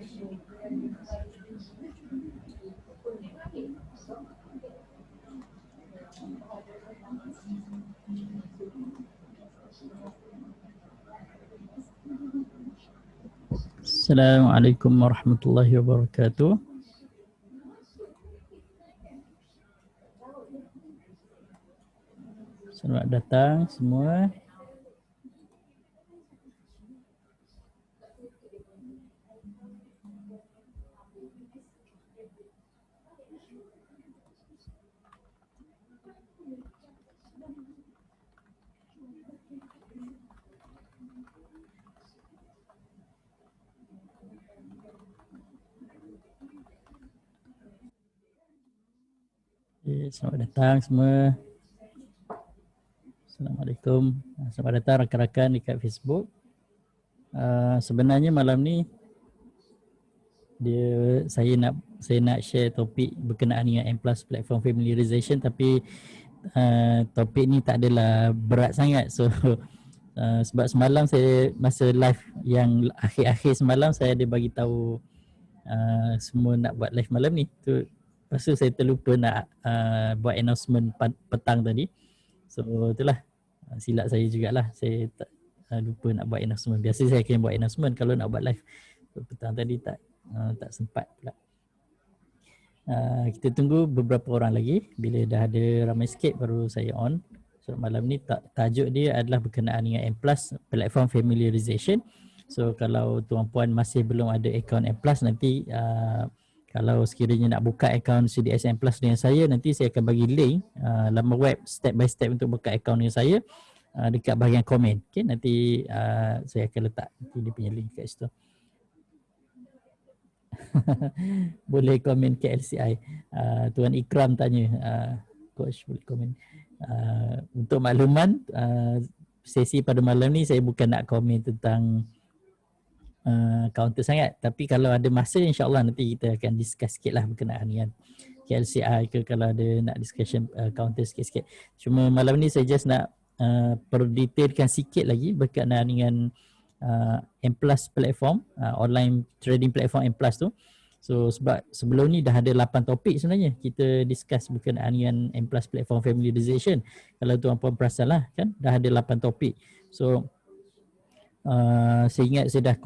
Assalamualaikum warahmatullahi wabarakatuh. Selamat datang semua. Selamat datang semua. Assalamualaikum. Selamat datang rakan-rakan dekat Facebook. Sebenarnya malam ni saya nak share topik berkenaan dengan M+ platform familiarization, tapi topik ni tak adalah berat sangat. So sebab semalam saya masa live yang akhir-akhir semalam saya ada bagi tahu semua nak buat live malam ni. Lepas tu saya terlupa nak buat announcement petang tadi. So itulah silap saya jugalah. Saya tak lupa nak buat announcement. Biasa saya akan buat announcement kalau nak buat live. So, petang tadi tak sempat pula. Kita tunggu beberapa orang lagi. Bila dah ada ramai sikit baru saya on. So malam ni tajuk dia adalah berkenaan dengan M+ platform familiarization. So kalau tuan-puan masih belum ada akaun M+, nanti kalau sekiranya nak buka akaun CDS M+ dengan saya, nanti saya akan bagi link laman web step by step untuk buka akaun dengan saya dekat bahagian komen. Okay, nanti saya akan letak dia punya link kat situ. Boleh komen ke LCI. Tuan Ikram tanya, coach boleh komen. Untuk makluman, sesi pada malam ni saya bukan nak komen tentang counter sangat, tapi kalau ada masa insyaAllah nanti kita akan discuss sikit lah berkenaan dengan KLCI ke, kalau ada nak discussion counter sikit-sikit. Cuma malam ni saya just nak perdetailkan sikit lagi berkenaan dengan M+ platform, online trading platform M+ tu. So sebab sebelum ni dah ada 8 topik sebenarnya kita discuss berkenaan dengan M+ platform familiarization. Kalau tuan-puan perasan lah kan, dah ada 8 topik. So saya ingat saya dah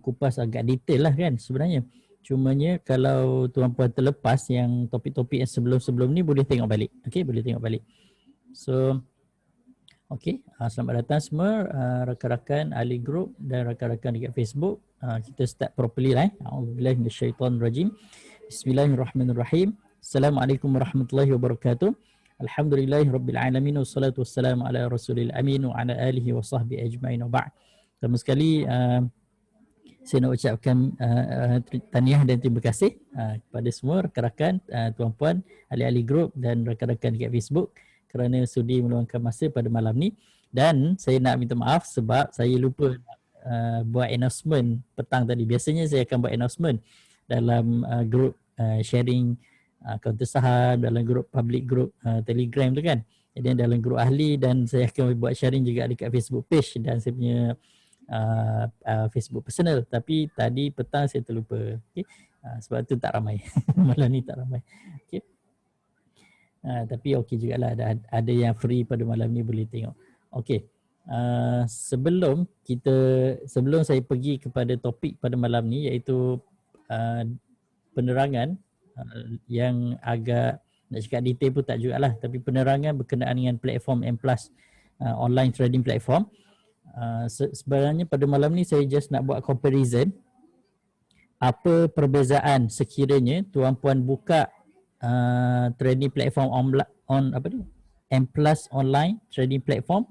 kupas agak detail lah kan sebenarnya. Cumanya kalau tuan-puan terlepas yang topik-topik yang sebelum-sebelum ni, boleh tengok balik. Okay, boleh tengok balik. So okay, selamat datang semua rakan-rakan ahli group dan rakan-rakan dekat Facebook. Kita start properly lah. A'udzubillahi minasyaitonirrajim. Bismillahirrahmanirrahim. Assalamualaikum warahmatullahi wabarakatuh. Alhamdulillahirabbil alamin wassalatu wassalamu ala rasulil amin wa ala alihi wa sahbihi ajma'in wa ba'd. Pertama sekali saya nak ucapkan tahniah dan terima kasih kepada semua rakan-rakan, tuan-puan, ahli-ahli group dan rakan-rakan dekat Facebook kerana sudi meluangkan masa pada malam ni. Dan saya nak minta maaf sebab saya lupa buat announcement petang tadi. Biasanya saya akan buat announcement dalam group sharing kaunter saham, dalam group public group Telegram tu kan. Jadi dalam group ahli, dan saya akan buat sharing juga dekat Facebook page dan saya punya Facebook personal. Tapi tadi petang saya terlupa. Okay? Sebab tu tak ramai. Malam ni tak ramai. Okay? Tapi okey jugalah, ada yang free pada malam ni boleh tengok. Okey. Sebelum saya pergi kepada topik pada malam ni, iaitu penerangan yang agak nak cakap detail pun tak jugalah, tapi penerangan berkenaan dengan platform M+ online trading platform. Sebenarnya pada malam ni saya just nak buat comparison apa perbezaan sekiranya tuan-puan buka trading platform M+ online trading platform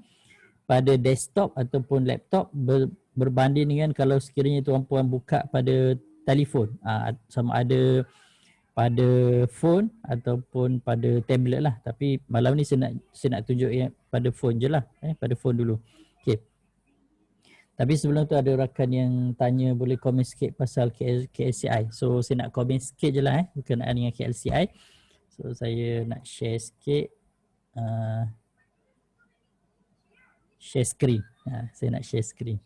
pada desktop ataupun laptop berbanding dengan kalau sekiranya tuan-puan buka pada telefon, sama ada pada phone ataupun pada tablet lah. Tapi malam ni saya nak tunjuk yang pada phone je lah, pada phone dulu. Okay. Tapi sebelum tu ada rakan yang tanya boleh komen sikit pasal KLCI. So saya nak komen sikit je lah berkenaan dengan KLCI. So saya nak share sikit, share screen. Saya nak share screen.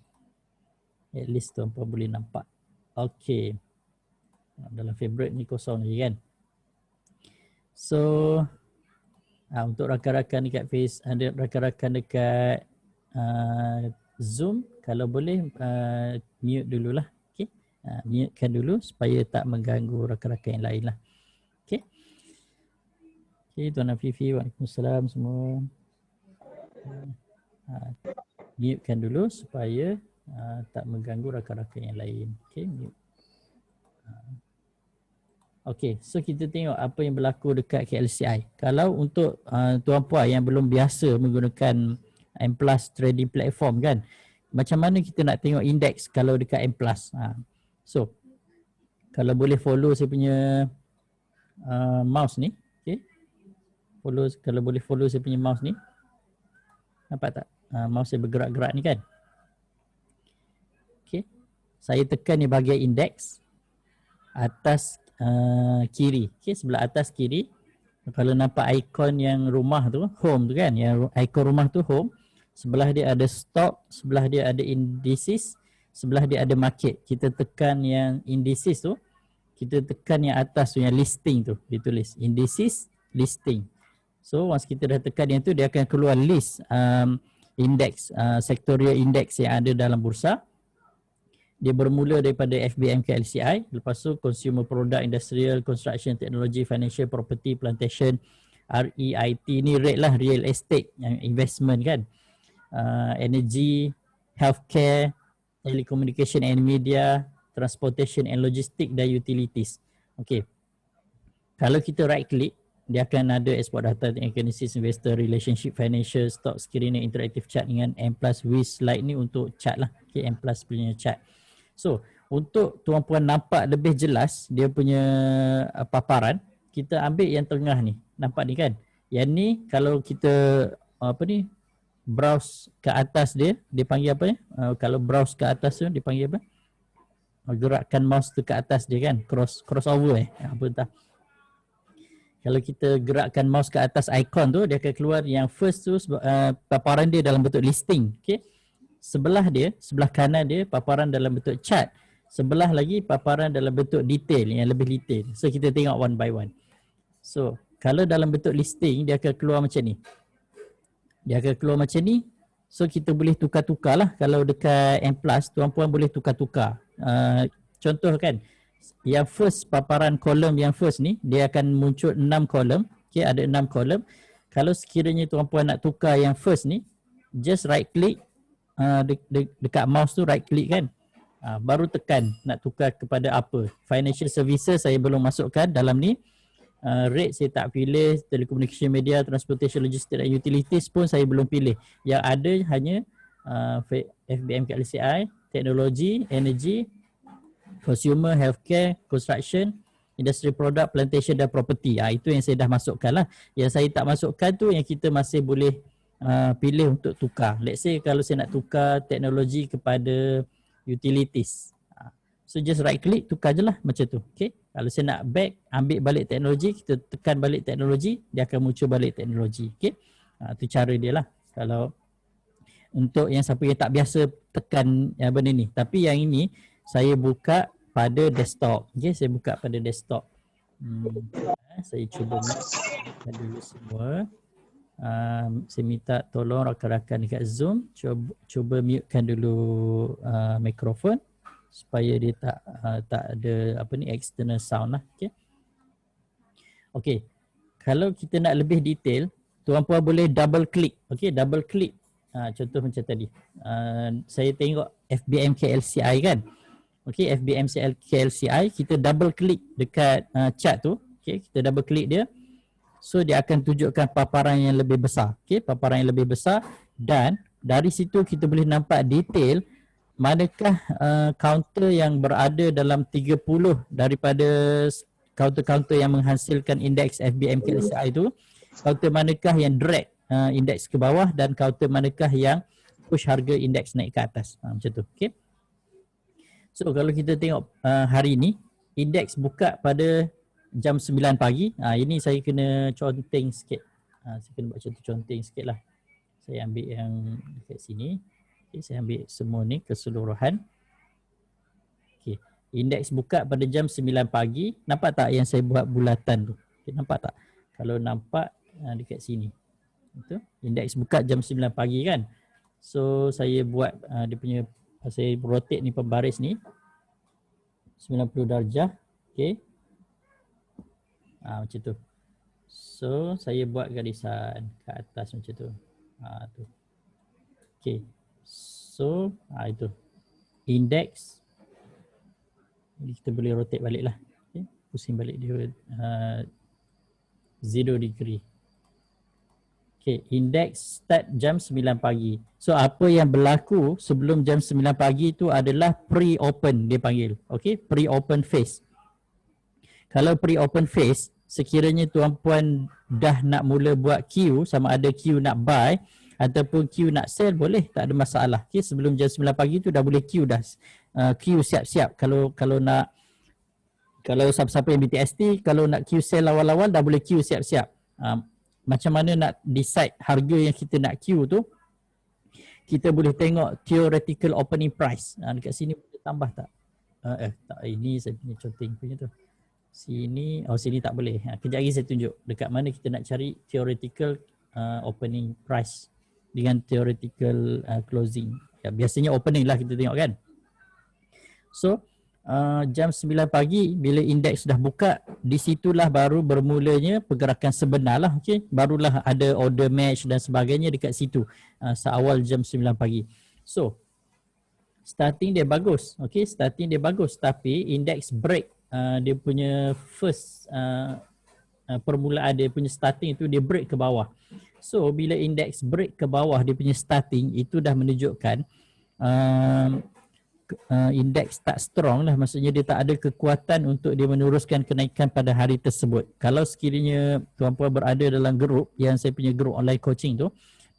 At least tuan-puan boleh nampak. Okay. Dalam favorite ni kosong je kan. So untuk rakan-rakan dekat ada rakan-rakan dekat Zoom, kalau boleh mute dululah. Okay. Mutekan dulu supaya tak mengganggu rakan-rakan yang lain lah. Okay. Okay, Tuan Afifi, Waalaikumsalam semua. Mutekan dulu supaya tak mengganggu rakan-rakan yang lain. Okay, mute. Okay, so kita tengok apa yang berlaku dekat KLCI. Kalau untuk tuan-puan yang belum biasa menggunakan M+ trading platform kan, macam mana kita nak tengok indeks kalau dekat M+. So, kalau boleh follow saya punya mouse ni. Okay. Kalau boleh follow saya punya mouse ni. Nampak tak? Mouse saya bergerak-gerak ni kan. Okay. Saya tekan ni bahagian indeks. Atas kiri. Okay, sebelah atas kiri. Kalau nampak ikon yang rumah tu, home tu kan. Yang ikon rumah tu home. Sebelah dia ada stock. Sebelah dia ada indices. Sebelah dia ada market. Kita tekan yang indices tu. Kita tekan yang atas tu, yang listing tu. Ditulis indices, listing. So once kita dah tekan yang tu, dia akan keluar list index, sectorial index yang ada dalam bursa. Dia bermula daripada FBM KLCI, lepas tu consumer product, industrial, construction, technology, financial, property, plantation, REIT ni rate lah, real estate, yang investment kan, energy, healthcare, telecommunication and media, transportation and logistic dan utilities. Okay. Kalau kita right click, dia akan ada export data, analysis, investor, relationship, financial, stock screening, interactive chart dengan M+ with slide ni untuk chart lah. Okay, M+ punya chart. So, untuk tuan-puan nampak lebih jelas dia punya paparan, kita ambil yang tengah ni. Nampak ni kan? Yang ni kalau kita browse ke atas dia panggil apa ni? Kalau browse ke atas tu dia panggil apa? Gerakkan mouse tu ke atas dia kan? Crossover apa entah. Kalau kita gerakkan mouse ke atas ikon tu, dia akan keluar yang first tu paparan dia dalam bentuk listing. Okay? Sebelah kanan dia paparan dalam bentuk chart. Sebelah lagi paparan dalam bentuk detail, yang lebih detail. So kita tengok one by one. So kalau dalam bentuk listing, dia akan keluar macam ni. So kita boleh tukar-tukar lah. Kalau dekat M+, tuan-puan boleh tukar-tukar. Contoh kan, yang first paparan kolom yang first ni, dia akan muncul 6 kolom. Okay, ada 6 kolom. Kalau sekiranya tuan-puan nak tukar yang first ni, just right click. Dekat mouse tu right click kan, baru tekan nak tukar kepada apa. Financial services saya belum masukkan dalam ni. Rate saya tak pilih. Telecommunication, media, transportation, logistik dan utilities pun saya belum pilih. Yang ada hanya FBM KLCI, teknologi, energy, consumer, healthcare, construction, industry product, plantation dan property. Itu yang saya dah masukkan lah. Yang saya tak masukkan tu yang kita masih boleh pilih untuk tukar. Let's say kalau saya nak tukar teknologi kepada utilities. So just right click, tukar je lah macam tu. Okay. Kalau saya nak back, ambil balik teknologi, kita tekan balik teknologi, dia akan muncul balik teknologi. Okay. Itu cara dia lah. Kalau untuk yang siapa yang tak biasa tekan benda ni. Tapi yang ini saya buka pada desktop. Okay, saya buka pada desktop. Saya cuba buka dulu semua. Saya minta tolong rakan-rakan dekat Zoom cuba mutekan dulu mikrofon supaya dia tak ada external sound lah. Okay. Kalau kita nak lebih detail, tuan-puan boleh double click. Okay, double click. Contoh macam tadi. Saya tengok FBM KLCI kan. Okay, FBM KLCI, kita double click dekat chart tu. Okay, kita double click dia. So dia akan tunjukkan paparan yang lebih besar. Okay, paparan yang lebih besar, dan dari situ kita boleh nampak detail manakah counter yang berada dalam 30 daripada counter-counter yang menghasilkan indeks FBM KLCI itu. Counter manakah yang drag indeks ke bawah dan counter manakah yang push harga indeks naik ke atas. Macam tu. Okay. So kalau kita tengok hari ni, indeks buka pada jam 9 pagi. Ini saya kena conteng sikit. Saya kena buat contoh conteng sikit lah. Saya ambil yang dekat sini. Okay, saya ambil semua ni keseluruhan. Okay. Indeks buka pada jam 9 pagi. Nampak tak yang saya buat bulatan tu? Okay, nampak tak? Kalau nampak dekat sini. Itu indeks buka jam 9 pagi kan. So saya buat dia punya, saya rotate ni pembaris ni 90 darjah. Okey. Macam tu. So saya buat garisan ke atas macam tu. Tu. Okey. So itu. Indeks kita boleh rotate balik lah. Okay. Pusing balik dia 0 degree. Okay, indeks start jam 9 pagi. So apa yang berlaku sebelum jam 9 pagi tu adalah pre-open dia panggil. Okay, pre-open phase. Kalau pre-open phase, sekiranya tuan-puan dah nak mula buat queue, sama ada queue nak buy ataupun queue nak sell, boleh, tak ada masalah. Okay, sebelum jam 9 pagi tu dah boleh queue dah. Queue siap-siap. Kalau siapa-siapa yang BTST, kalau nak queue sell awal-awal dah boleh queue siap-siap. Macam mana nak decide harga yang kita nak queue tu, kita boleh tengok theoretical opening price. Dekat sini boleh tambah tak? Tak, ini saya punya counting punya tu. Sini, sini tak boleh. Kejap lagi saya tunjuk dekat mana kita nak cari theoretical opening price dengan theoretical closing. Ya, biasanya opening lah kita tengok kan. So, jam 9 pagi bila indeks dah buka, di situlah baru bermulanya pergerakan sebenar lah. Okay? Barulah ada order match dan sebagainya dekat situ seawal jam 9 pagi. So starting dia bagus. Okay? Starting dia bagus, tapi indeks break dia punya first permulaan dia punya starting itu dia break ke bawah. So bila indeks break ke bawah dia punya starting, itu dah menunjukkan indeks tak strong lah, maksudnya dia tak ada kekuatan untuk dia meneruskan kenaikan pada hari tersebut. Kalau sekiranya tuan-puan berada dalam grup yang saya punya grup online coaching tu,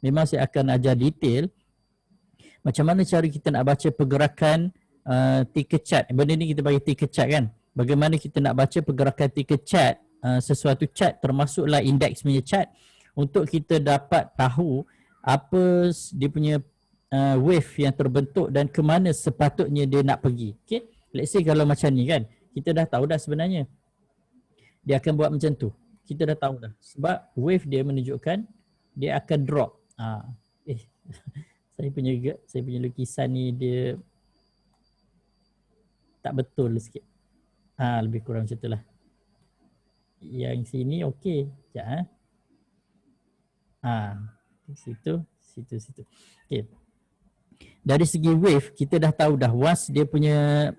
memang saya akan ajar detail macam mana cara kita nak baca pergerakan ticker chart. Benda ni kita bagi ticker chart kan. Bagaimana kita nak baca pergerakan ticker chart, sesuatu chart termasuklah indeks punya chart, untuk kita dapat tahu apa dia punya wave yang terbentuk dan ke mana sepatutnya dia nak pergi. Okay? Let's say kalau macam ni kan, kita dah tahu dah sebenarnya dia akan buat macam tu. Kita dah tahu dah. Sebab wave dia menunjukkan dia akan drop. Saya punya lukisan ni dia tak betul sikit. Lebih kurang macam tu lah. Yang sini okey. Sekejap. Situ. Okey. Dari segi wave, kita dah tahu dah once dia punya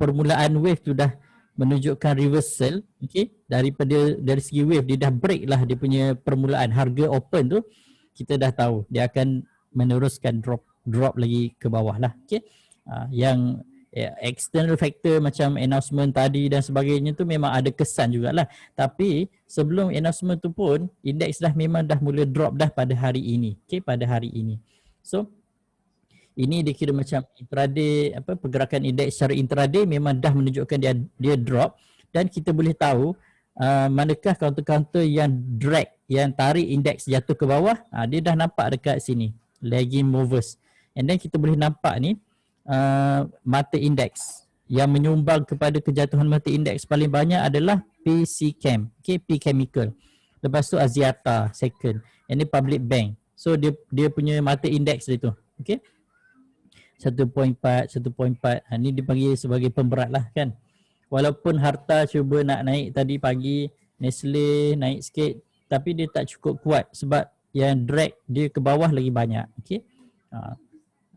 permulaan wave tu dah menunjukkan reversal, okay? Dari segi wave dia dah break lah dia punya permulaan harga open tu, kita dah tahu dia akan meneruskan drop lagi ke bawah lah. Okay? Yang external factor macam announcement tadi dan sebagainya tu memang ada kesan jugalah. Tapi sebelum announcement tu pun indeks memang dah mula drop dah pada hari ini. Okay? Pada hari ini. So ini dia kira macam intraday, pergerakan indeks secara intraday memang dah menunjukkan dia drop, dan kita boleh tahu manakah counter-counter yang drag, yang tarik indeks jatuh ke bawah. Dia dah nampak dekat sini, lagging movers. And then kita boleh nampak ni mata indeks yang menyumbang kepada kejatuhan mata indeks paling banyak adalah PCChem, okay, P Chemical. Lepas tu Axiata second, and ni Public Bank. So dia punya mata indeks dia tu, okay. 1.4. Ni dipanggil sebagai pemberat lah kan. Walaupun Harta cuba nak naik tadi pagi, Nestle naik sikit, tapi dia tak cukup kuat sebab yang drag dia ke bawah lagi banyak. Okay.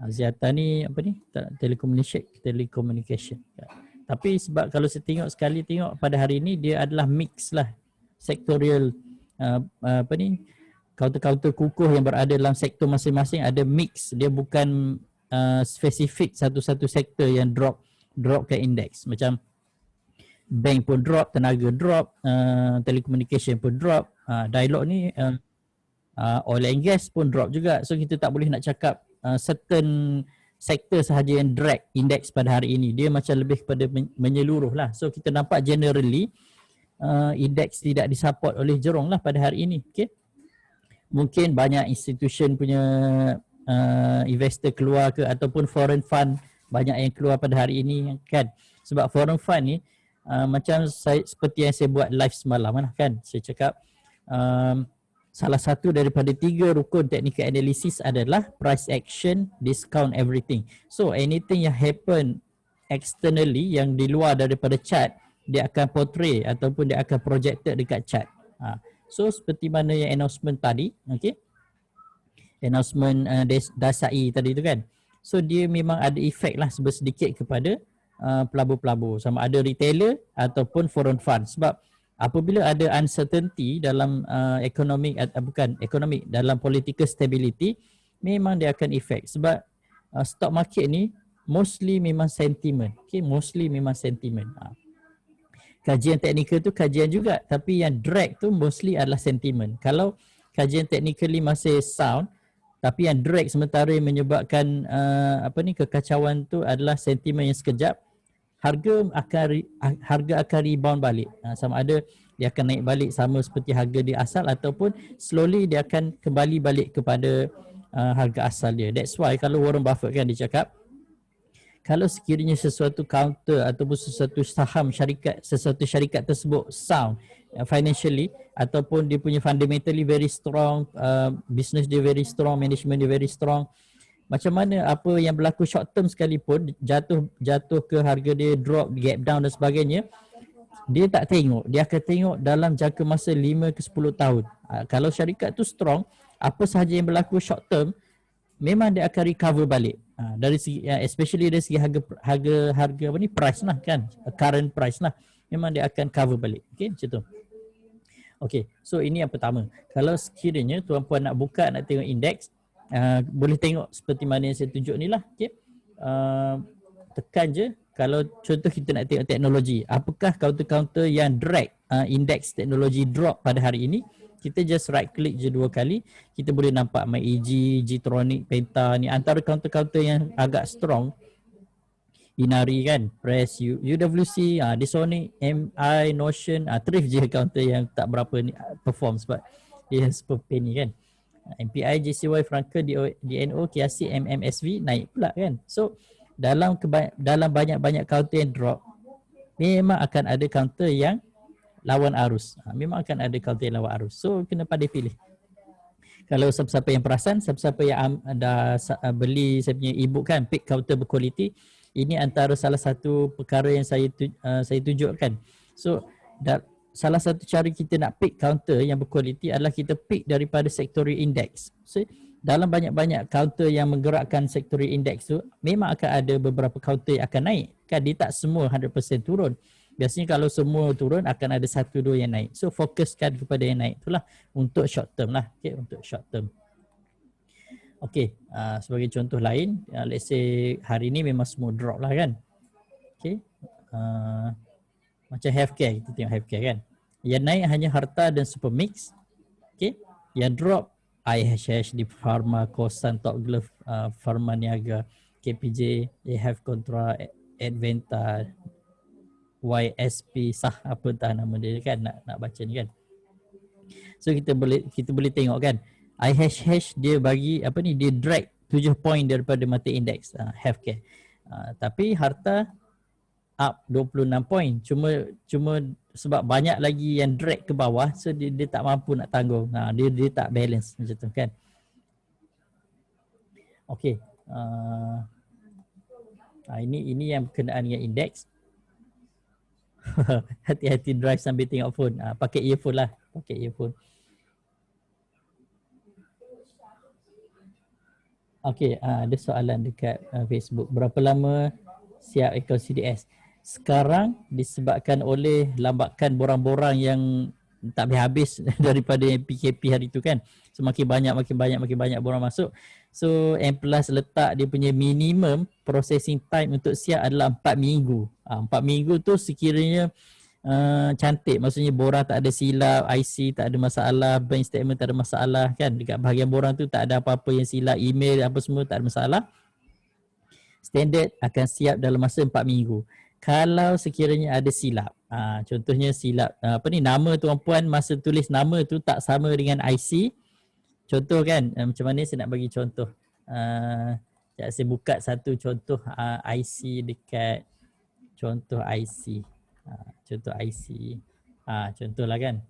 Axiata ni apa ni? Telecommunication. Tapi sebab kalau saya tengok pada hari ni dia adalah mix lah. Sektorial counter-counter kukuh yang berada dalam sektor masing-masing ada mix. Dia bukan spesifik satu-satu sektor yang drop ke indeks. Macam bank pun drop, tenaga drop, telecommunication pun drop, Dialog ni oil and gas pun drop juga. So kita tak boleh nak cakap certain sektor sahaja yang drag indeks pada hari ini. Dia macam lebih kepada menyeluruh lah. So kita nampak generally indeks tidak disupport oleh Jurong lah pada hari ini. Okay? Mungkin banyak institution punya investor keluar ke, ataupun foreign fund banyak yang keluar pada hari ini kan. Sebab foreign fund ni macam seperti yang saya buat live semalam kan, saya cakap salah satu daripada 3 rukun technical analysis adalah price action, discount, everything. So anything yang happen externally yang di luar daripada chart, dia akan portray ataupun dia akan projected dekat chart. So seperti mana yang announcement tadi, okay, announcement Dasai tadi tu kan. So dia memang ada efek lah sedikit kepada pelabur-pelabur, sama ada retailer ataupun foreign fund. Sebab apabila ada uncertainty dalam dalam political stability, memang dia akan efek. Sebab stock market ni mostly memang sentiment. Okay, mostly memang sentiment. Kajian teknikal tu kajian juga, tapi yang drag tu mostly adalah sentiment. Kalau kajian technically masih sound, tapi yang drag sementara yang menyebabkan kekacauan tu adalah sentiment yang sekejap, harga akan rebound balik. Sama ada dia akan naik balik sama seperti harga dia asal, ataupun slowly dia akan kembali balik kepada harga asal dia. That's why kalau Warren Buffett kan dia cakap, kalau sekiranya sesuatu counter ataupun sesuatu saham sesuatu syarikat tersebut sound financially, ataupun dia punya fundamentally very strong, business dia very strong, management dia very strong, macam mana apa yang berlaku short term sekalipun, jatuh ke harga dia, drop, gap down dan sebagainya, dia tak tengok. Dia akan tengok dalam jangka masa 5 ke 10 tahun. Kalau syarikat tu strong, apa sahaja yang berlaku short term memang dia akan recover balik. Dari segi especially dari segi harga price lah kan, current price lah, memang dia akan cover balik. Okey, macam tu. Okey, so ini yang pertama. Kalau sekiranya tuan-puan nak buka, nak tengok indeks, boleh tengok seperti mana yang saya tunjuk ni lah. Okay. Tekan je. Kalau contoh kita nak tengok teknologi, apakah counter-counter yang drag indeks teknologi drop pada hari ini, kita just right click je 2 kali, kita boleh nampak MACD, Gtronic, Penta ni antara counter-counter yang agak strong. Inari kan, Press, UWC, Disonic, MI, Notion, Thrift je counter yang tak berapa ni perform sebab dia super penny kan. MPI, JCY, Frankel, DNO, Kiasi, MMSV naik pula kan. So dalam banyak-banyak counter yang drop, memang akan ada counter yang lawan arus. Memang akan ada counter yang lawan arus. So kena pandai pilih. Kalau siapa-siapa yang perasan, siapa-siapa yang dah beli saya punya e-book kan, pick counter berkualiti, ini antara salah satu perkara yang saya tunjukkan. So salah satu cara kita nak pick counter yang berkualiti adalah kita pick daripada sectorial index. So dalam banyak-banyak counter yang menggerakkan sectorial index tu, memang akan ada beberapa counter yang akan naik. Kan dia tak semua 100% turun. Biasanya kalau semua turun akan ada 1-2 yang naik. So fokuskan kepada yang naik itulah untuk short term lah. Okay, untuk short term. Okay, sebagai contoh lain, let's say hari ni memang semua drop lah kan. Okay, macam healthcare, kita tengok healthcare kan. Yang naik hanya harta dan supermix. Okay, yang drop IHH, Deep Pharma, Kosan, Top Glove, Pharma Niaga, KPJ, AHF Contra, Adventa, YSP, sah apa entah nama dia kan, nak baca ni kan. So kita boleh tengok kan, IHH dia bagi dia drag 7 point daripada mata indeks healthcare. Tapi harta up 26 point. Cuma sebab banyak lagi yang drag ke bawah, so dia tak mampu nak tanggung. Dia tak balance macam tu kan. Okey. Ini yang berkenaan dengan indeks. Hati-hati drive sambil tengok phone. Pakai earphone lah. Pakai earphone. Okey, ada soalan dekat Facebook. Berapa lama siap akaun CDS? Sekarang disebabkan oleh lambakan borang-borang yang tak habis daripada PKP hari tu kan. So makin banyak borang masuk. So M+ letak dia punya minimum processing time untuk siap adalah 4 minggu. 4 minggu tu sekiranya cantik, maksudnya borang tak ada silap, IC tak ada masalah, bank statement tak ada masalah kan. Dekat bahagian borang tu tak ada apa-apa yang silap, email apa semua tak ada masalah. Standard akan siap dalam masa 4 minggu. Kalau sekiranya ada silap, contohnya silap nama tuan-puan masa tulis nama tu tak sama dengan IC. Contoh kan, macam mana saya nak bagi contoh. Saya buka satu contoh IC dekat contoh IC. Contoh IC. Contohlah kan.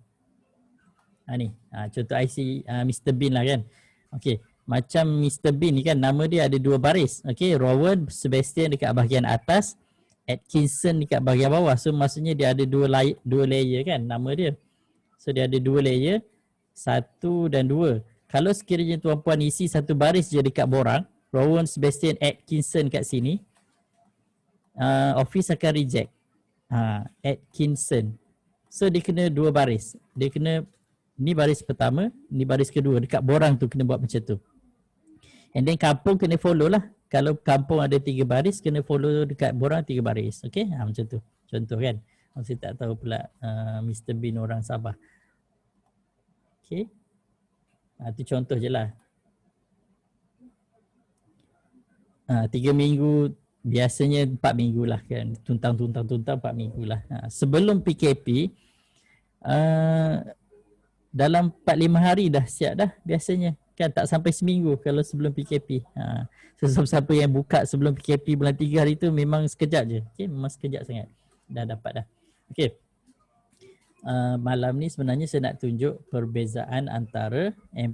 Ni. Contoh IC Mr. Bean lah kan. Okey. Macam Mr. Bean ni kan, nama dia ada 2 baris. Okey. Rowan Sebastian dekat bahagian atas. Atkinson dekat bahagian bawah. So maksudnya dia ada 2 layer kan nama dia. So dia ada 2 layer. 1 dan 2. Kalau sekiranya tuan-puan isi satu baris je dekat borang, Rowan Sebastian Atkinson kat sini, Office akan reject. Atkinson. So dia kena 2 baris. Dia kena ni baris pertama, ni baris kedua. Dekat borang tu kena buat macam tu. And then kampung kena follow lah. Kalau kampung ada 3 baris, kena follow dekat borang 3 baris. Okay, macam tu. Contoh kan. Saya tak tahu pula Mr. Bean orang Sabah. Okay. Itu contoh je lah. 3 minggu, biasanya 4 minggu lah kan. Tuntang 4 minggu lah. Sebelum PKP, dalam 4-5 hari dah siap dah biasanya. Kan tak sampai seminggu kalau sebelum PKP. Siapa yang buka sebelum PKP bulan 3 hari tu memang sekejap je. Okay, memang sekejap sangat. Dah dapat dah. Okay. Malam ni sebenarnya saya nak tunjuk perbezaan antara M+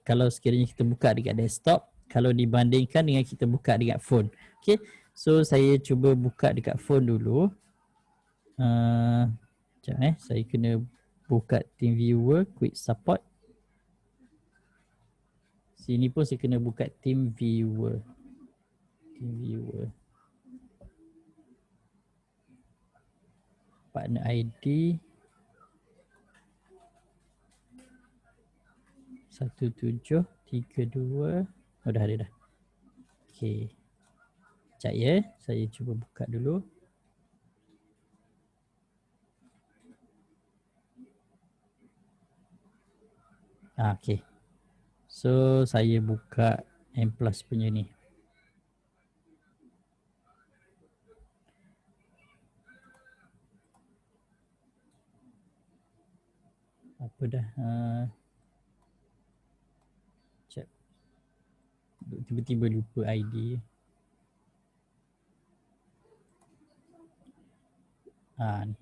kalau sekiranya kita buka dekat desktop, kalau dibandingkan dengan kita buka dekat phone. Okay. So saya cuba buka dekat phone dulu. Sekejap saya kena buka TeamViewer, Quick Support. Sini pun saya kena buka TeamViewer. Partner ID 1732. Dah ada dah. Okey. Sekejap ya, saya cuba buka dulu. Okey. So saya buka M+ punya ni. Apa dah? Cek. Tiba-tiba lupa ID. Ni.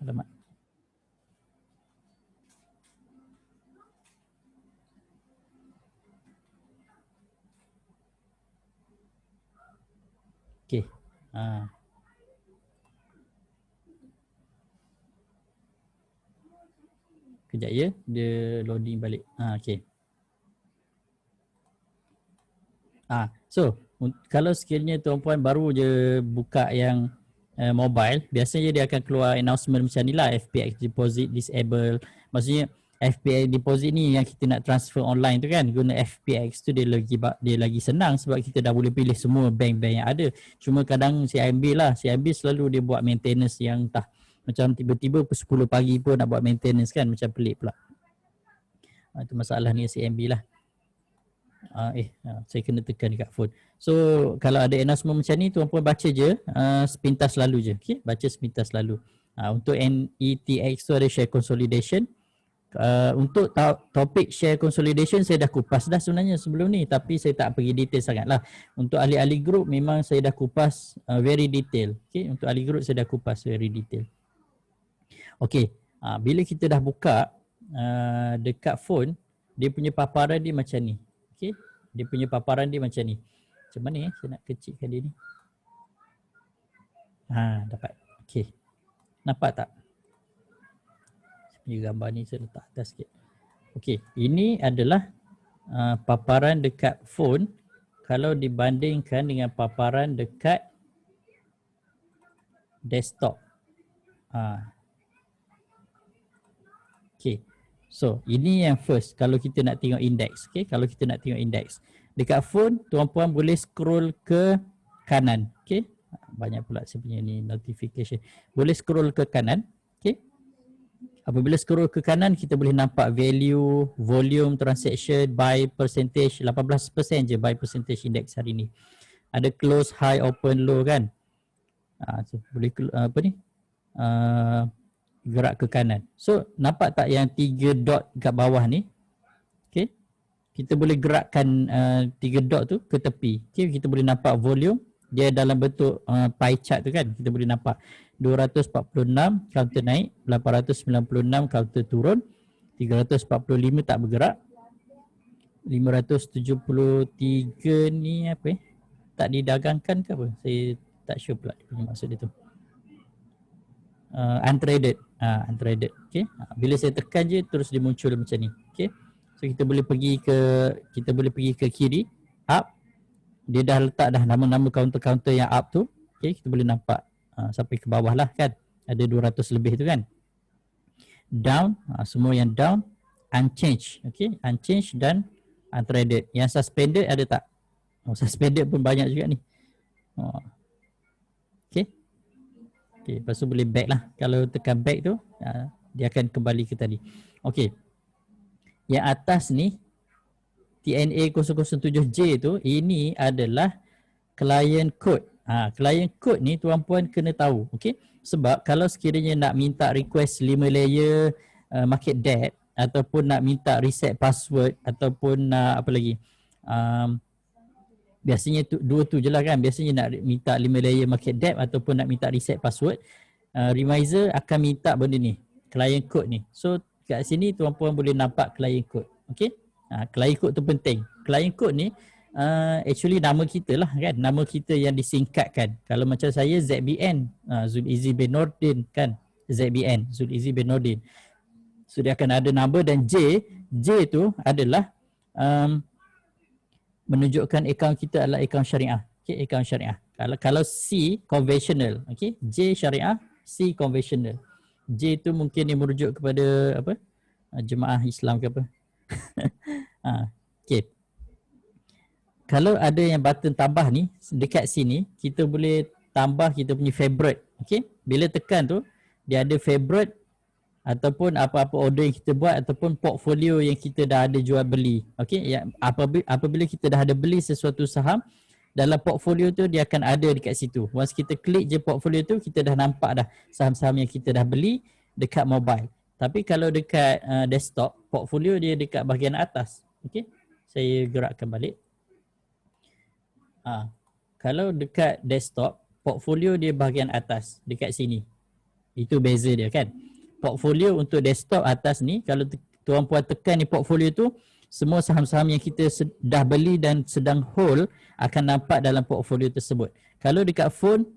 Alamak. Okey. Kejap ya, dia loading balik. Okey. So kalau sekiranya tuan-puan baru je buka yang mobile, biasanya dia akan keluar announcement macam ni lah, FPX deposit disable. Maksudnya FPX deposit ni yang kita nak transfer online tu kan, guna FPX tu dia lagi senang sebab kita dah boleh pilih semua bank-bank yang ada. Cuma kadang CIMB selalu dia buat maintenance yang entah macam tiba-tiba pukul 10 pagi pun nak buat maintenance kan, macam pelik pula. Itu masalah ni CIMB lah. Saya kena tekan dekat phone. So kalau ada announcement macam ni, tuan-puan baca je sepintas lalu je. Okay? Baca sepintas lalu. Untuk NETX tu ada share consolidation. Untuk topik share consolidation saya dah kupas dah sebenarnya sebelum ni, tapi saya tak pergi detail sangat lah. Untuk ahli-ahli group memang saya dah kupas very detail. Okay? Untuk ahli group saya dah kupas very detail. Okay. Bila kita dah buka dekat phone, dia punya paparan dia macam ni. Okay. Dia punya paparan dia macam ni. Macam mana saya nak kecilkan dia ni. Dapat. Okay. Nampak tak? Ini gambar ni saya letak atas sikit. Okay. Ini adalah paparan dekat phone kalau dibandingkan dengan paparan dekat desktop. Okay. So, ini yang first kalau kita nak tengok index. Okay, kalau kita nak tengok index. Dekat phone, tuan-puan boleh scroll ke kanan. Okay, banyak pula saya punya ni notification. Boleh scroll ke kanan. Okay. Apabila scroll ke kanan, kita boleh nampak value, volume, transaction, buy percentage, 18% je buy percentage index hari ni. Ada close, high, open, low kan. So, boleh apa ni? gerak ke kanan. So nampak tak yang 3 dot kat bawah ni? Okay. Kita boleh gerakkan 3 dot tu ke tepi. Okay. Kita boleh nampak volume. Dia dalam bentuk pie chart tu kan. Kita boleh nampak 246 counter naik, 896 counter turun, 345 tak bergerak, 573 ni apa tak didagangkan ke apa? Saya tak sure pula maksud dia tu. Untraded. Untraded. Okay. Bila saya tekan je terus dia muncul macam ni. Okay. So kita boleh pergi ke kiri, up. Dia dah letak dah nama-nama counter-counter yang up tu. Okay. Kita boleh nampak sampai ke bawah lah kan. Ada 200 lebih tu kan. Down, semua yang down, unchanged. Okay. Unchanged dan untraded. Yang suspended ada tak? Suspended pun banyak juga ni. Okay. Okay, lepas tu boleh back lah. Kalau tekan back tu, dia akan kembali ke tadi. Okay. Yang atas ni, TNA 007J tu, ini adalah client code. Client code ni tuan-puan kena tahu. Okay. Sebab kalau sekiranya nak minta request 5 layer market depth, ataupun nak minta reset password, ataupun nak apa lagi, biasanya dua tu je lah kan. Biasanya nak minta 5 layer market depth ataupun nak minta reset password. Remiser akan minta benda ni, client code ni. So kat sini tuan-puan boleh nampak client code. Okay. Client code tu penting. Client code ni actually nama kita lah kan. Nama kita yang disingkatkan. Kalau macam saya ZBN, Zulizzi bin Nordin kan. ZBN, Zulizzi bin Nordin. So dia akan ada number dan J tu adalah menunjukkan akaun kita adalah akaun syariah. Okay, akaun syariah. Kalau C conventional, okay, J syariah, C conventional. J tu mungkin dia merujuk kepada apa? Jemaah Islam ke apa? Okay. Kalau ada yang button tambah ni dekat sini, kita boleh tambah kita punya favorite. Okay. Bila tekan tu, dia ada favorite ataupun apa-apa order yang kita buat ataupun portfolio yang kita dah ada jual beli. Okey, ya, apabila kita dah ada beli sesuatu saham, dalam portfolio tu dia akan ada dekat situ. Once kita klik je portfolio tu, kita dah nampak dah saham-saham yang kita dah beli dekat mobile. Tapi kalau dekat desktop, portfolio dia dekat bahagian atas. Okey, saya gerakkan balik. Kalau dekat desktop, portfolio dia bahagian atas dekat sini. Itu beza dia kan. Portfolio untuk desktop atas ni, kalau tuan-puan tekan ni portfolio tu, semua saham-saham yang kita dah beli dan sedang hold akan nampak dalam portfolio tersebut. Kalau dekat phone,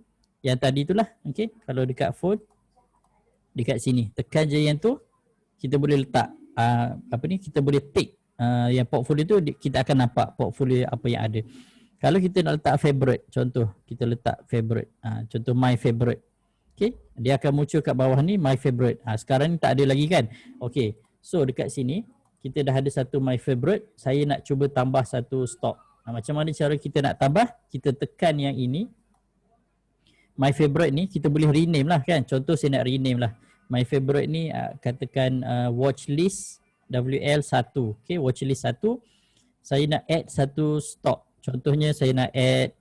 yang tadi itulah, okay. Kalau dekat phone, dekat sini, tekan je yang tu, kita boleh letak, kita boleh tick yang portfolio tu, kita akan nampak portfolio apa yang ada. Kalau kita nak letak favorite, contoh, kita letak favorite, contoh my favorite. Okay, dia akan muncul kat bawah ni my favorite. Sekarang ni tak ada lagi kan. Okay, so dekat sini kita dah ada satu my favorite. Saya nak cuba tambah satu stock. Macam mana cara kita nak tambah? Kita tekan yang ini. My favorite ni kita boleh rename lah kan. Contoh saya nak rename lah. My favorite ni katakan watch list WL1. Okay, watch list 1. Saya nak add satu stock. Contohnya saya nak add,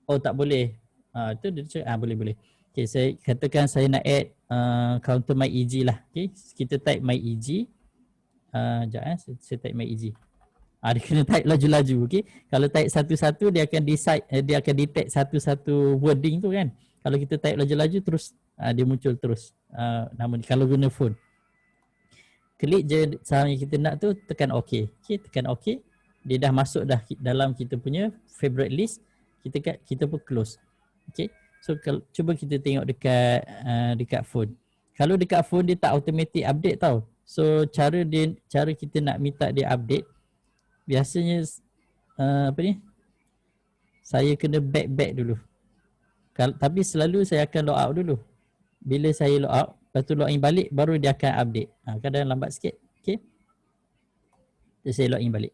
tak boleh. Itu dia cakap, boleh. Okay, saya katakan saya nak add counter MyEG lah. Okay, kita type MyEG. Sekejap saya type MyEG. Dia kena type laju-laju. Okay, kalau type satu-satu dia akan dia akan detect satu-satu wording tu kan. Kalau kita type laju-laju terus dia muncul terus nama ni. Kalau guna phone, klik je saham yang kita nak tu, tekan OK. Okay, tekan OK. Dia dah masuk dah dalam kita punya favorite list. Kita pun close. Okay. So cuba kita tengok dekat phone. Kalau dekat phone dia tak automatic update tau. So cara kita nak minta dia update, biasanya saya kena back dulu. Tapi selalu saya akan log out dulu. Bila saya log out, lepas tu log in balik, baru dia akan update. Kadang lambat sikit. Okay. Jadi saya log in balik.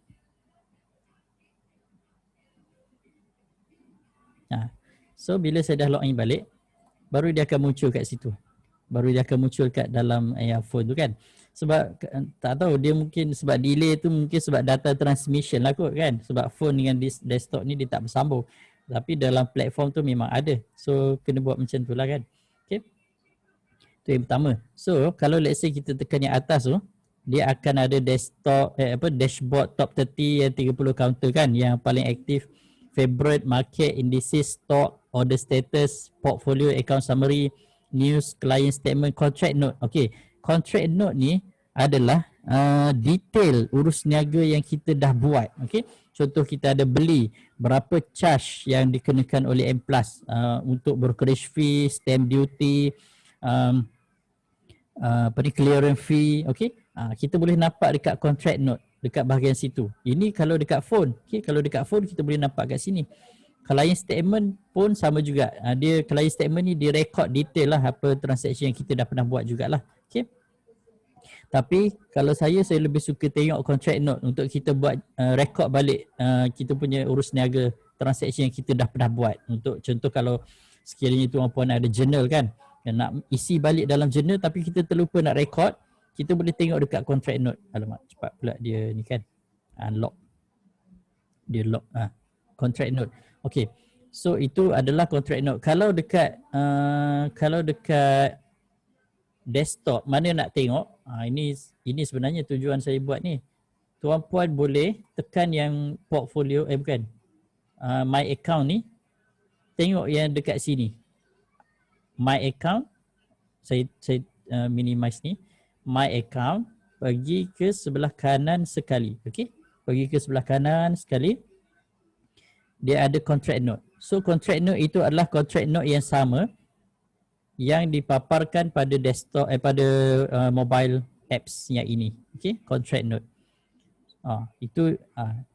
So bila saya dah login balik, baru dia akan muncul kat situ. Baru dia akan muncul kat dalam phone tu kan. Sebab tak tahu, dia mungkin sebab delay tu, mungkin sebab data transmission lah kot kan. Sebab phone dengan desktop ni dia tak bersambung. Tapi dalam platform tu memang ada. So kena buat macam tu lah kan. Okay. Itu yang pertama. So kalau let's say kita tekan yang atas tu, dia akan ada desktop dashboard top 30 yang 30 counter kan, yang paling aktif, favorite, market, indices, stock, order status, portfolio, account summary, news, client statement, contract note. Okay, contract note ni adalah detail urus niaga yang kita dah buat. Okay, contoh kita ada beli, berapa charge yang dikenakan oleh M+, untuk brokerage fee, stamp duty, clearance fee. Okay, kita boleh nampak dekat contract note, dekat bahagian situ. Ini kalau dekat phone. Okay, kalau dekat phone kita boleh nampak kat sini. Client statement pun sama juga. Dia client statement ni dia record detail lah apa transaction yang kita dah pernah buat jugalah. Okay. Tapi kalau saya lebih suka tengok contract note untuk kita buat record balik kita punya urus niaga transaction yang kita dah pernah buat. Untuk contoh kalau sekiranya tuan-puan ada journal kan, yang nak isi balik dalam journal tapi kita terlupa nak record, kita boleh tengok dekat contract note. Alamak, cepat pula dia ni kan. Lock. Dia lock. Contract note. Okay. So itu adalah contract note. Kalau dekat desktop mana nak tengok, ini sebenarnya tujuan saya buat ni. Tuan-puan boleh tekan yang portfolio, my account ni, tengok yang dekat sini. My account, saya minimize ni. My account, pergi ke sebelah kanan sekali. Okay, pergi ke sebelah kanan sekali. Dia ada contract note. So contract note itu adalah contract note yang sama yang dipaparkan pada desktop pada mobile apps yang ini. Okay, contract note.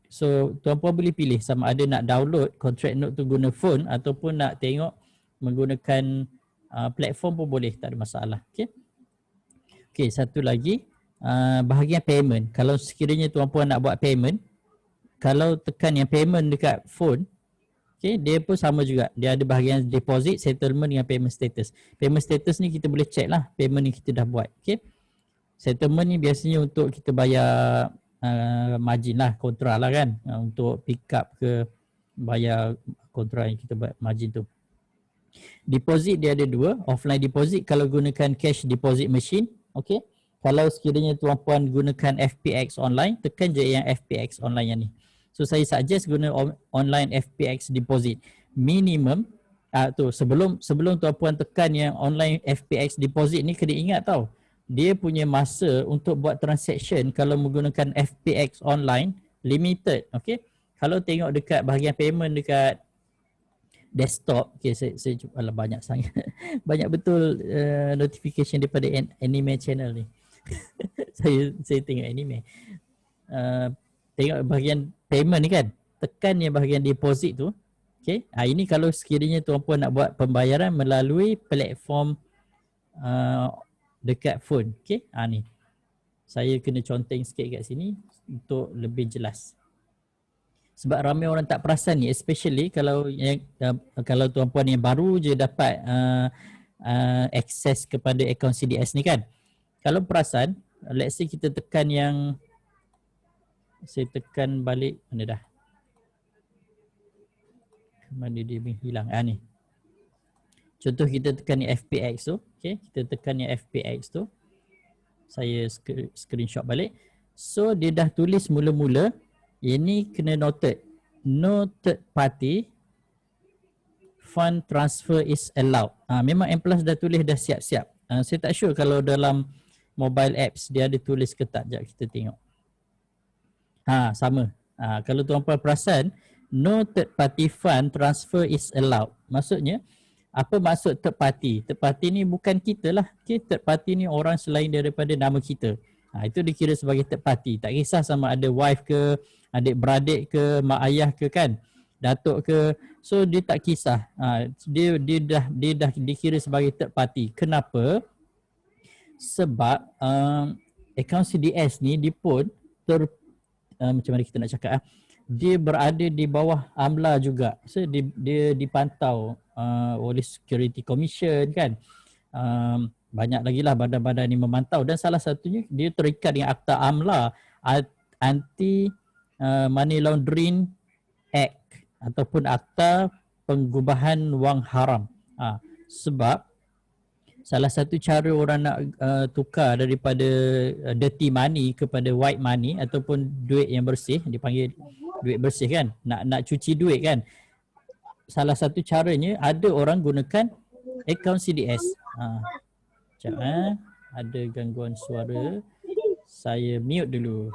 So tuan-puan boleh pilih sama ada nak download contract note tu guna phone ataupun nak tengok menggunakan platform pun boleh, tak ada masalah. Okay. Okay, satu lagi bahagian payment. Kalau sekiranya tuan-puan nak buat payment, kalau tekan yang payment dekat phone, okay, dia pun sama juga. Dia ada bahagian deposit, settlement dengan payment status. Payment status ni kita boleh check lah payment ni kita dah buat. Okay. Settlement ni biasanya untuk kita bayar margin lah, kontra lah kan, untuk pick up ke bayar kontra yang kita buat margin tu. Deposit dia ada dua, offline deposit kalau gunakan cash deposit machine. Okay. Kalau sekiranya tuan-puan gunakan FPX online, tekan je yang FPX online yang ni. So saya suggest guna online FPX deposit. Minimum tu sebelum tuan-puan tekan yang online FPX deposit ni, kena ingat tau, dia punya masa untuk buat transaction kalau menggunakan FPX online limited. Okay. Kalau tengok dekat bahagian payment dekat desktop, okay, saya cuba banyak sangat banyak betul notification daripada anime channel ni. saya tengok anime. Tengok bahagian payment ni kan, tekan yang bahagian deposit tu. Okay. Ini kalau sekiranya tuan-puan nak buat pembayaran melalui platform dekat phone. Okay. Ni saya kena conteng sikit kat sini untuk lebih jelas. Sebab ramai orang tak perasan ni, especially kalau tuan-puan yang baru je dapat akses kepada akaun CDS ni kan. Kalau perasan, let's say kita tekan yang, saya tekan balik, mana dah? Mana dia hilang? Ni. Contoh kita tekan yang FPX tu, okay, kita tekan yang FPX tu. Saya screenshot balik. So dia dah tulis mula-mula, ini kena noted, no third party fund transfer is allowed. Memang M+ dah tulis dah siap-siap. Saya tak sure kalau dalam mobile apps dia ada tulis ke tak. Sekejap kita tengok. Sama. Kalau tuan-puan perasan, no third party fund transfer is allowed. Maksudnya, apa maksud third party? Third party ni bukan kita lah. Okay, third party ni orang selain daripada nama kita. Itu dikira sebagai third party. Tak kisah sama ada wife ke, adik-beradik ke, mak ayah ke kan, datuk ke. So dia tak kisah. Dia dah dikira sebagai third party. Kenapa? Sebab akaun CDS ni dia pun macam mana kita nak cakap, dia berada di bawah AMLA juga. So dia dipantau oleh Security Commission kan. Banyak lagi lah badan-badan ni memantau, dan salah satunya dia terikat dengan Akta AMLA, Anti Money Laundering Act ataupun Akta Pengubahan Wang Haram. Sebab salah satu cara orang nak tukar daripada dirty money kepada white money ataupun duit yang bersih, dipanggil duit bersih kan, nak cuci duit kan, salah satu caranya ada orang gunakan akaun CDS. Sekejap, ada gangguan suara, saya mute dulu.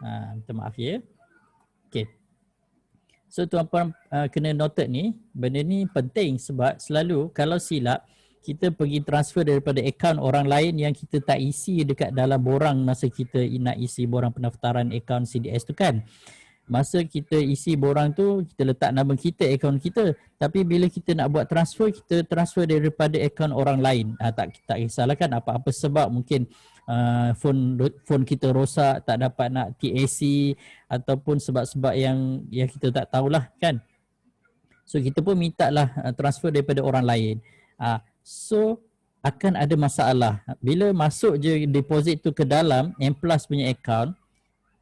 Minta maaf ya. Okay. So tuan-puan kena noted ni, benda ni penting sebab selalu kalau silap kita pergi transfer daripada akaun orang lain yang kita tak isi dekat dalam borang masa kita nak isi borang pendaftaran akaun CDS tu kan. Masa kita isi borang tu, kita letak nama kita, akaun kita. Tapi bila kita nak buat transfer, kita transfer daripada akaun orang lain. Tak kisahlah kan apa-apa sebab, mungkin phone kita rosak, tak dapat nak TAC ataupun sebab-sebab yang kita tak tahulah kan. So kita pun minta lah transfer daripada orang lain. So akan ada masalah. Bila masuk je deposit tu ke dalam M Plus punya account,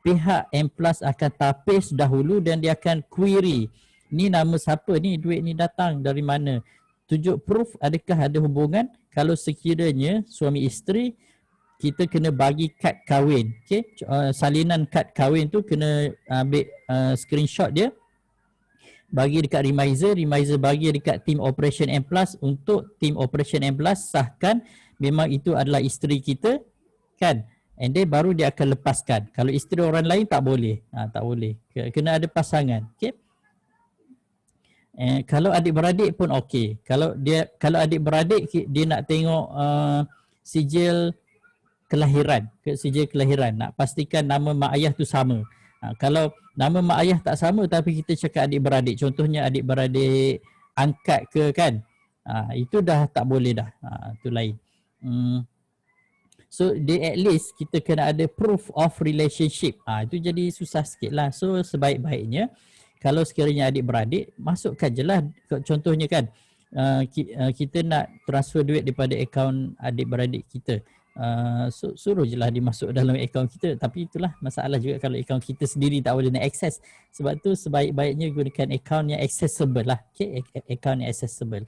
pihak M Plus akan tapis dahulu dan dia akan query, ni nama siapa ni, duit ni datang dari mana, tunjuk proof adakah ada hubungan. Kalau sekiranya suami isteri, kita kena bagi kad kahwin. Okay? Salinan kad kahwin tu kena ambil screenshot dia, bagi dekat Remizer bagi dekat team operation M Plus, untuk team operation M Plus sahkan memang itu adalah isteri kita kan, and then baru dia akan lepaskan. Kalau isteri orang lain tak boleh, tak boleh, kena ada pasangan. Okay? Kalau adik-beradik pun okey. Kalau adik-beradik dia nak tengok sijil kelahiran, nak pastikan nama mak ayah tu sama. Kalau nama mak ayah tak sama tapi kita cakap adik-beradik, contohnya adik-beradik angkat ke kan, itu dah tak boleh dah, itu lain. So at least kita kena ada proof of relationship. Itu jadi susah sikit lah. So sebaik-baiknya kalau sekiranya adik-beradik, masukkan je lah. Contohnya kan, kita nak transfer duit daripada akaun adik-beradik kita, suruh je lah dimasuk dalam akaun kita. Tapi itulah masalah juga kalau akaun kita sendiri tak boleh nak akses. Sebab tu sebaik-baiknya gunakan akaun yang accessible lah. Okay, akaun yang accessible.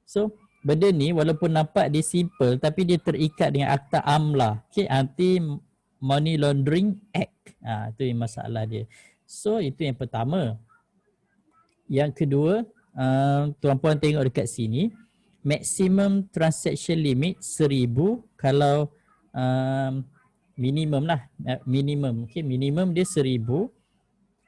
So benda ni walaupun nampak dia simple tapi dia terikat dengan Akta AMLA, okay, Anti Money Laundering Act. Itu yang masalah dia. So itu yang pertama. Yang kedua, tuan-puan tengok dekat sini, maximum transaction limit 1000 kalau minimum lah, minimum. Okay, minimum dia 1000.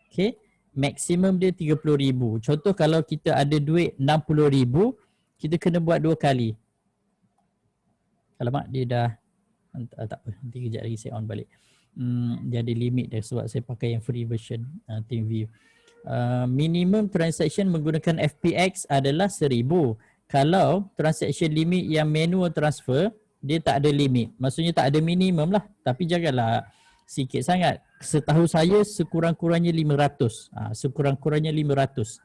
Okay, maksimum dia 30,000. Contoh kalau kita ada duit 60,000, kita kena buat 2 kali. Alamak, dia dah tak apa, nanti kejap lagi saya on balik. Dia ada limit dia sebab saya pakai yang free version TeamView. Minimum transaction menggunakan FPX adalah 1000. Kalau transaction limit yang manual transfer, dia tak ada limit. Maksudnya tak ada minimum lah. Tapi janganlah sikit sangat. Setahu saya sekurang-kurangnya 500. Sekurang-kurangnya 500.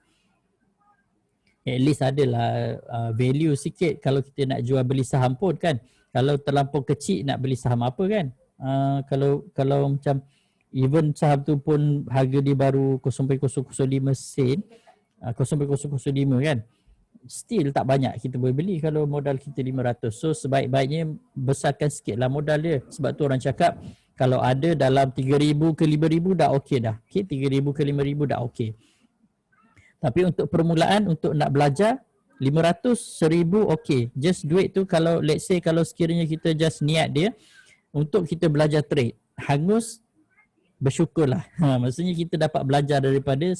At least adalah value sikit kalau kita nak jual beli saham pun kan. Kalau terlampau kecil nak beli saham apa kan. Kalau macam even saham tu pun harga dia baru 0.005 sen, 0.005 kan, still tak banyak kita boleh beli kalau modal kita 500. So sebaik-baiknya besarkan sikit lah modal dia. Sebab tu orang cakap kalau ada dalam 3,000 ke 5,000 dah okey dah. Okay, 3,000 ke 5,000 dah okey. Tapi untuk permulaan, untuk nak belajar 500, 1,000 okey. Just duit tu kalau let's say kalau sekiranya kita just niat dia untuk kita belajar trade, hangus, bersyukurlah. Maksudnya kita dapat belajar daripada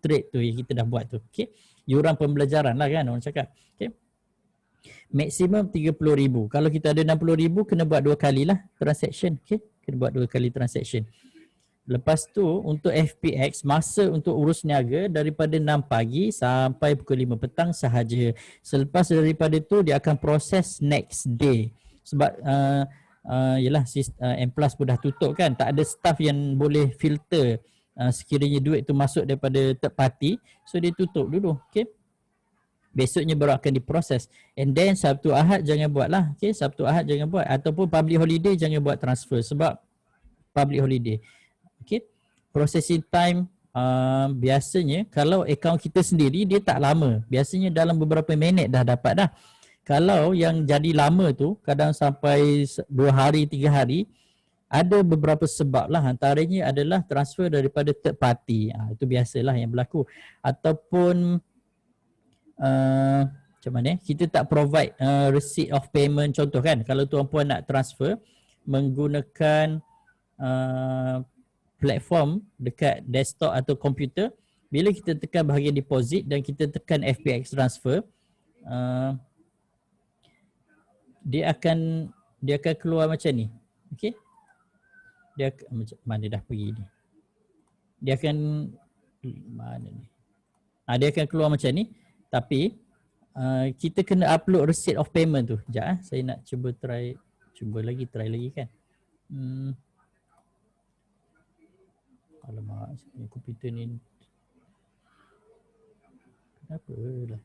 trade tu yang kita dah buat tu. Okay. Yuran pembelajaran lah kan orang cakap. Okay. Maksimum 30,000. Kalau kita ada 60,000 kena buat 2 kali lah transaction. Okay. Kena buat 2 kali transaction. Lepas tu untuk FPX, masa untuk urus niaga daripada 6 pagi sampai pukul 5 petang sahaja. Selepas daripada tu dia akan proses next day. Sebab yelah M Plus pun dah tutup kan, tak ada staff yang boleh filter sekiranya duit tu masuk daripada third party, so dia tutup dulu. Okay, besoknya baru akan diproses. And then Sabtu Ahad jangan buat lah. Okay, Sabtu Ahad jangan buat, ataupun public holiday jangan buat transfer sebab public holiday. Okay, processing time biasanya kalau akaun kita sendiri dia tak lama, biasanya dalam beberapa minit dah dapat dah. Kalau yang jadi lama tu kadang sampai 2 hari 3 hari, ada beberapa sebab lah, antaranya adalah transfer daripada third party. Itu biasalah yang berlaku. Ataupun macam mana, kita tak provide receipt of payment. Contoh kan, kalau tuan puan nak transfer menggunakan platform dekat desktop atau komputer, bila kita tekan bahagian deposit dan kita tekan FPX transfer, dia akan keluar macam ni. Okey, dia macam mana dah pergi ni, dia akan mana ni, dia akan keluar macam ni. Tapi kita kena upload receipt of payment tu. Sekejap saya nak try lagi kan. Alamak, komputer ni kenapa lah.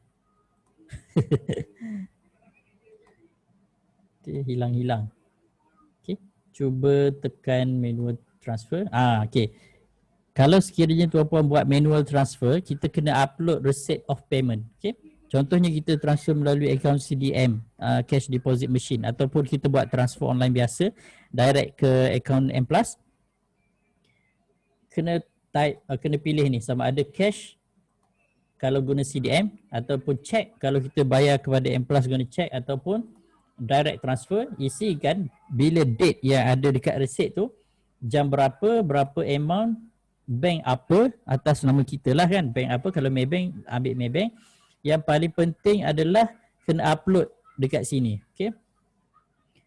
Dia hilang-hilang. Okay, cuba tekan manual transfer. Okay. Kalau sekiranya tuan-puan buat manual transfer, kita kena upload receipt of payment. Okay. Contohnya kita transfer melalui akaun CDM, cash deposit machine, ataupun kita buat transfer online biasa, direct ke akaun M+. Kena pilih ni, sama ada cash kalau guna CDM, ataupun check kalau kita bayar kepada M+ guna check, ataupun direct transfer. Isikan bila date yang ada dekat receipt tu, jam berapa amount, bank apa, atas nama kita lah kan, bank apa. Kalau Maybank, ambil Maybank. Yang paling penting adalah kena upload dekat sini. Okay,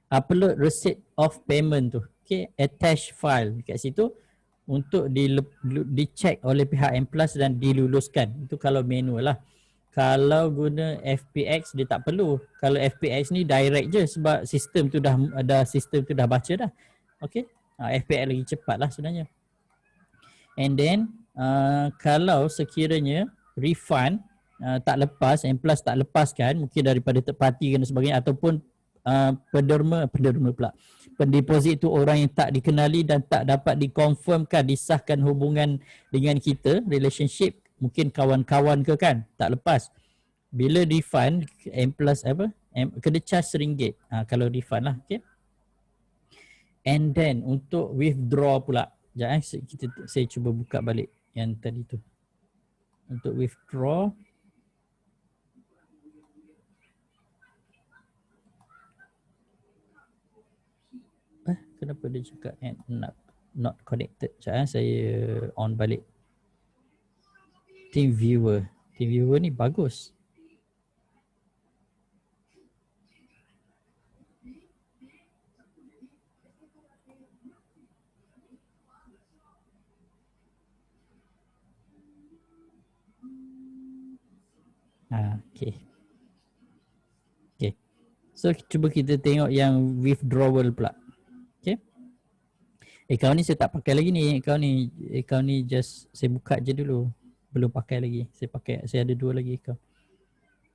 upload receipt of payment tu. Okay, attach file dekat situ untuk dicek oleh pihak M+ dan diluluskan. Itu kalau manual lah. Kalau guna FPX dia tak perlu. Kalau FPX ni direct je sebab sistem tu dah baca dah. Okay, FPX lagi cepat lah sebenarnya. And then kalau sekiranya refund tak lepas, M+ tak lepaskan, mungkin daripada third party dan sebagainya, ataupun penderma pula, pendeposit tu orang yang tak dikenali dan tak dapat dikonfirmkan, disahkan hubungan dengan kita, relationship, mungkin kawan-kawan ke kan, tak lepas. Bila refund, M+ kena charge RM1 kalau refund lah. Okay. And then untuk withdraw pula, saya cuba buka balik yang tadi tu. Untuk withdraw, kenapa dia cakap not connected? Saya on balik Team Viewer ni bagus. Okay. So cuba kita tengok yang withdrawal pula. Okay. Akaun ni saya tak pakai lagi ni. Akaun ni just saya buka je dulu. Belum pakai lagi. Saya ada 2 lagi akaun.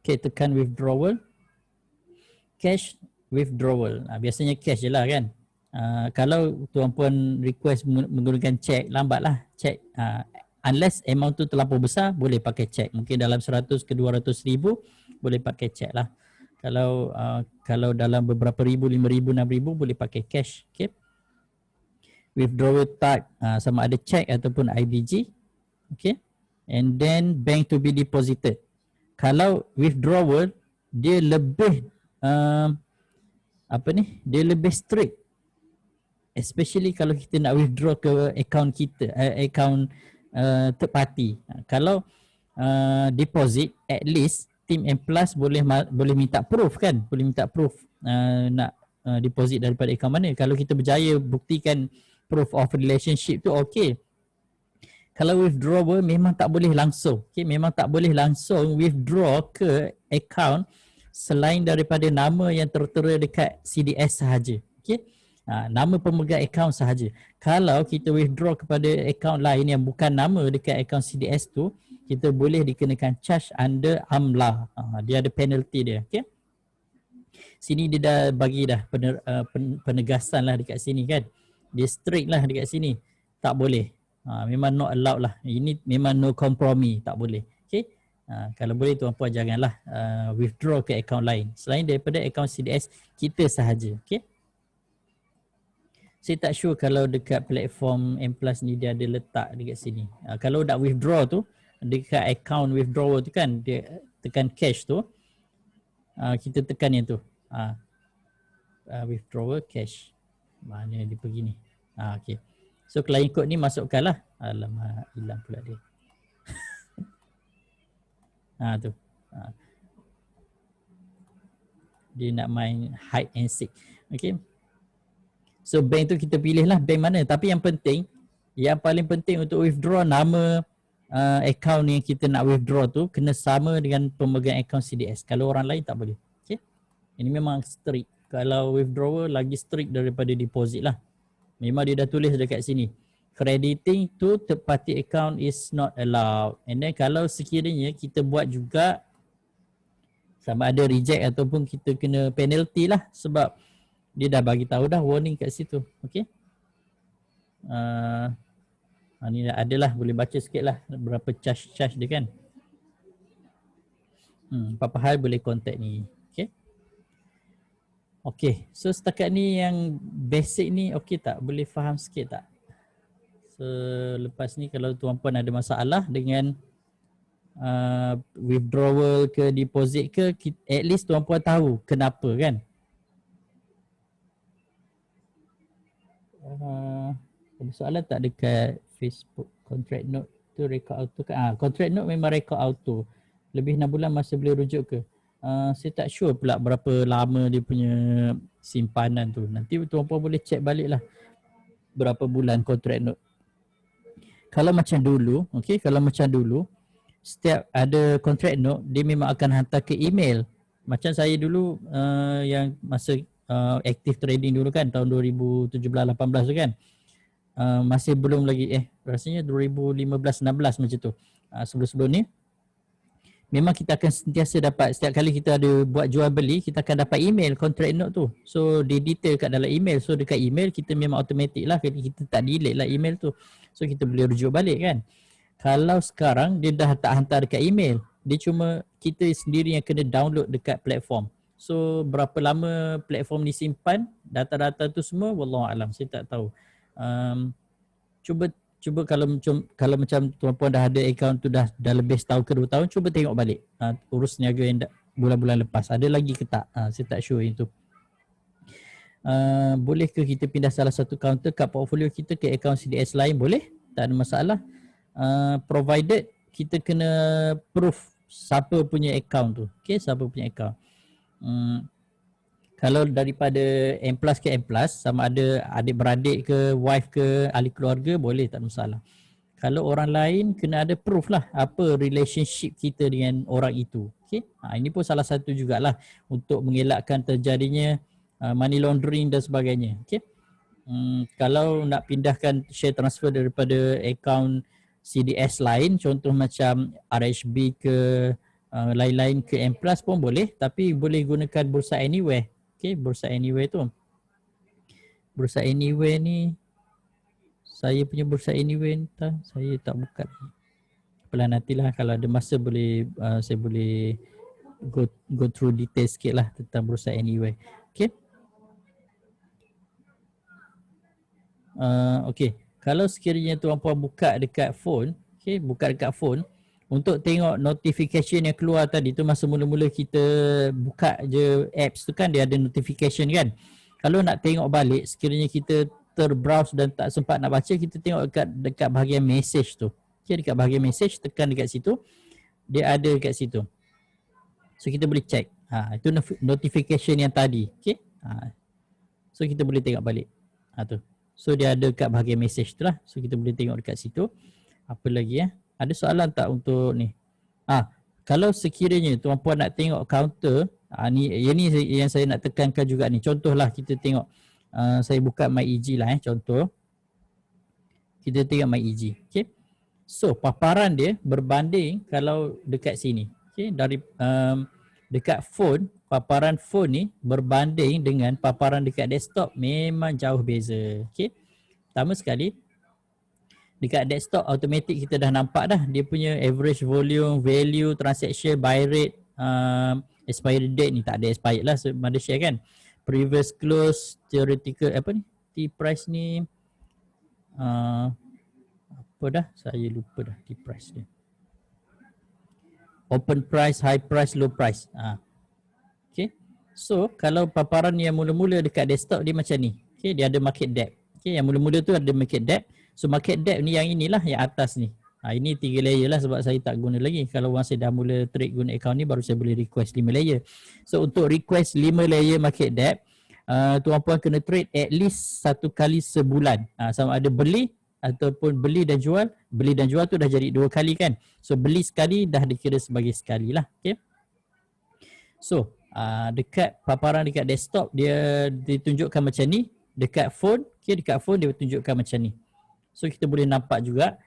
Okay, tekan withdrawal. Cash withdrawal. Biasanya cash je lah kan. Kalau tuan-puan request menggunakan check, lambat lah check. Unless amount tu terlampau besar, boleh pakai check. Mungkin dalam 100 ke 200 ribu boleh pakai check lah. Kalau dalam beberapa ribu, 5,000, 6,000 boleh pakai cash. Okay. Withdrawal type sama ada check ataupun IBG. Okay. And then bank to be deposited. Kalau withdrawal, dia lebih dia lebih strict. Especially kalau kita nak withdraw ke akaun kita, akaun third party. Kalau deposit, at least Team M+ boleh minta proof kan, nak deposit daripada akaun mana. Kalau kita berjaya buktikan proof of relationship tu, okay. Kalau withdrawal memang tak boleh langsung. Okay, memang tak boleh langsung withdraw ke akaun selain daripada nama yang tertera dekat CDS sahaja. Okay. Nama pemegang akaun sahaja. Kalau kita withdraw kepada akaun lain yang bukan nama dekat akaun CDS tu, kita boleh dikenakan charge under AMLA. Dia ada penalty dia. Okay. Sini dia dah bagi dah penegasan lah dekat sini kan. Dia strict lah dekat sini. Tak boleh. Memang not allowed lah. Ini memang no compromise. Tak boleh. Okay. Kalau boleh tuan-puan janganlah withdraw ke akaun lain selain daripada akaun CDS kita sahaja. Okay? Saya tak sure kalau dekat platform M Plus ni dia ada letak dekat sini. Kalau nak withdraw tu, dekat account withdrawal tu kan, dia tekan cash tu, kita tekan yang tu. Withdrawal cash. Mana dia pergi ni? Okay. So client code ni masukkan lah. Alamak, hilang pula dia. Tu. Dia nak main hide and seek. Okay. So bank tu kita pilih lah bank mana. Tapi yang penting, yang paling penting untuk withdraw nama account yang kita nak withdraw tu kena sama dengan pemegang account CDS. Kalau orang lain tak boleh. Okay. Ini memang strict. Kalau withdrawal lagi strict daripada deposit lah. Memang dia dah tulis dekat sini. Crediting to third party account is not allowed. And then kalau sekiranya kita buat juga sama ada reject ataupun kita kena penalty lah sebab dia dah bagi tahu dah warning kat situ. Okay. Ni adalah boleh baca sikit lah berapa charge dia kan. Apa-apa hal boleh contact ni. Okay. Okay. So setakat ni yang basic ni okay tak? Boleh faham sikit tak? So lepas ni kalau tuan-puan ada masalah dengan withdrawal ke deposit ke, at least tuan-puan tahu kenapa kan. Ada soalan tak dekat Facebook? Contract note tu record auto kan? Contract note memang record auto. Lebih 6 bulan masih boleh rujuk ke? Saya tak sure pula berapa lama dia punya simpanan tu. Nanti tuan-puan boleh check balik lah berapa bulan contract note. Kalau macam dulu, okay, kalau macam dulu setiap ada contract note dia memang akan hantar ke email. Macam saya dulu yang masa active trading dulu kan tahun 2017-18 tu kan, masih belum lagi rasanya 2015-16 macam tu. Sebelum-sebelum ni memang kita akan sentiasa dapat, setiap kali kita ada buat jual beli kita akan dapat email contract note tu. So dia detail kat dalam email. So dekat email kita memang automatic lah, kita tak delete lah email tu. So kita boleh rujuk balik kan. Kalau sekarang dia dah tak hantar dekat email, dia cuma kita sendiri yang kena download dekat platform. So berapa lama platform ni simpan data-data tu semua, wallahualam saya tak tahu. Cuba kalau macam tuan-puan dah ada akaun tu dah lebih setahun ke 2 tahun, cuba tengok balik urus niaga yang bulan-bulan lepas ada lagi ke tak. Saya tak sure itu. Boleh ke kita pindah salah satu counter kat portfolio kita ke akaun CDS lain? Boleh, tak ada masalah. Provided kita kena proof siapa punya account tu. Okay, siapa punya account. Kalau daripada M plus ke M plus, sama ada adik-beradik ke, wife ke, ahli keluarga, boleh, tak ada masalah. Kalau orang lain kena ada proof lah apa relationship kita dengan orang itu. Okay? Ini pun salah satu jugalah untuk mengelakkan terjadinya money laundering dan sebagainya. Okay? Kalau nak pindahkan share transfer daripada account CDS lain, contoh macam RHB ke lain-lain ke M plus pun boleh, tapi boleh gunakan Bursa Anywhere. Okay, Bursa Anywhere tu. Bursa Anywhere ni, saya punya Bursa Anywhere ni saya tak buka. Apalah nantilah kalau ada masa boleh saya boleh go through detail sikit lah tentang Bursa Anywhere. Okay. Okay. Kalau sekiranya tuan-puan buka dekat phone, okay, buka dekat phone untuk tengok notification yang keluar tadi tu, masa mula-mula kita buka je apps tu kan dia ada notification kan. Kalau nak tengok balik, sekiranya kita terbrowse dan tak sempat nak baca, kita tengok dekat bahagian message tu. Okay, dekat bahagian message tekan dekat situ, dia ada dekat situ. So kita boleh check. Itu notification yang tadi. Okay. So kita boleh tengok balik. Tu. So dia ada kat bahagian message tu lah. So kita boleh tengok dekat situ. Apa lagi Ada soalan tak untuk ni? Kalau sekiranya tuan-puan nak tengok counter, ni yang saya nak tekankan juga ni. Contohlah kita tengok, saya buka MyEG lah contoh. Kita tengok MyEG. Okay. So paparan dia berbanding kalau dekat sini. Okay. Dari dekat phone, paparan phone ni berbanding dengan paparan dekat desktop memang jauh beza. Okay. Pertama sekali, Dekat desktop automatic kita dah nampak dah dia punya average volume, value, transaction, buy rate, expiry date ni tak ada expired lah pada share kan. Previous close, theoretical apa ni? T price ni apa dah? Saya lupa dah T price ni. Open price, high price, low price. Okay. So kalau paparan yang mula-mula dekat desktop dia macam ni. Okay, dia ada market depth. Okay, yang mula-mula tu ada market depth. So market depth ni yang inilah yang atas ni. Ini 3 layer lah sebab saya tak guna lagi. Kalau once saya dah mula trade guna account ni baru saya boleh request 5 layer. So untuk request 5 layer market depth, tuan-puan kena trade at least 1 kali sebulan. Sama ada beli ataupun beli dan jual. Beli dan jual tu dah jadi 2 kali kan. So beli sekali dah dikira sebagai sekali lah. Okay. So dekat paparan dekat desktop dia ditunjukkan macam ni. Dekat phone, okay, dekat phone dia tunjukkan macam ni. So kita boleh nampak juga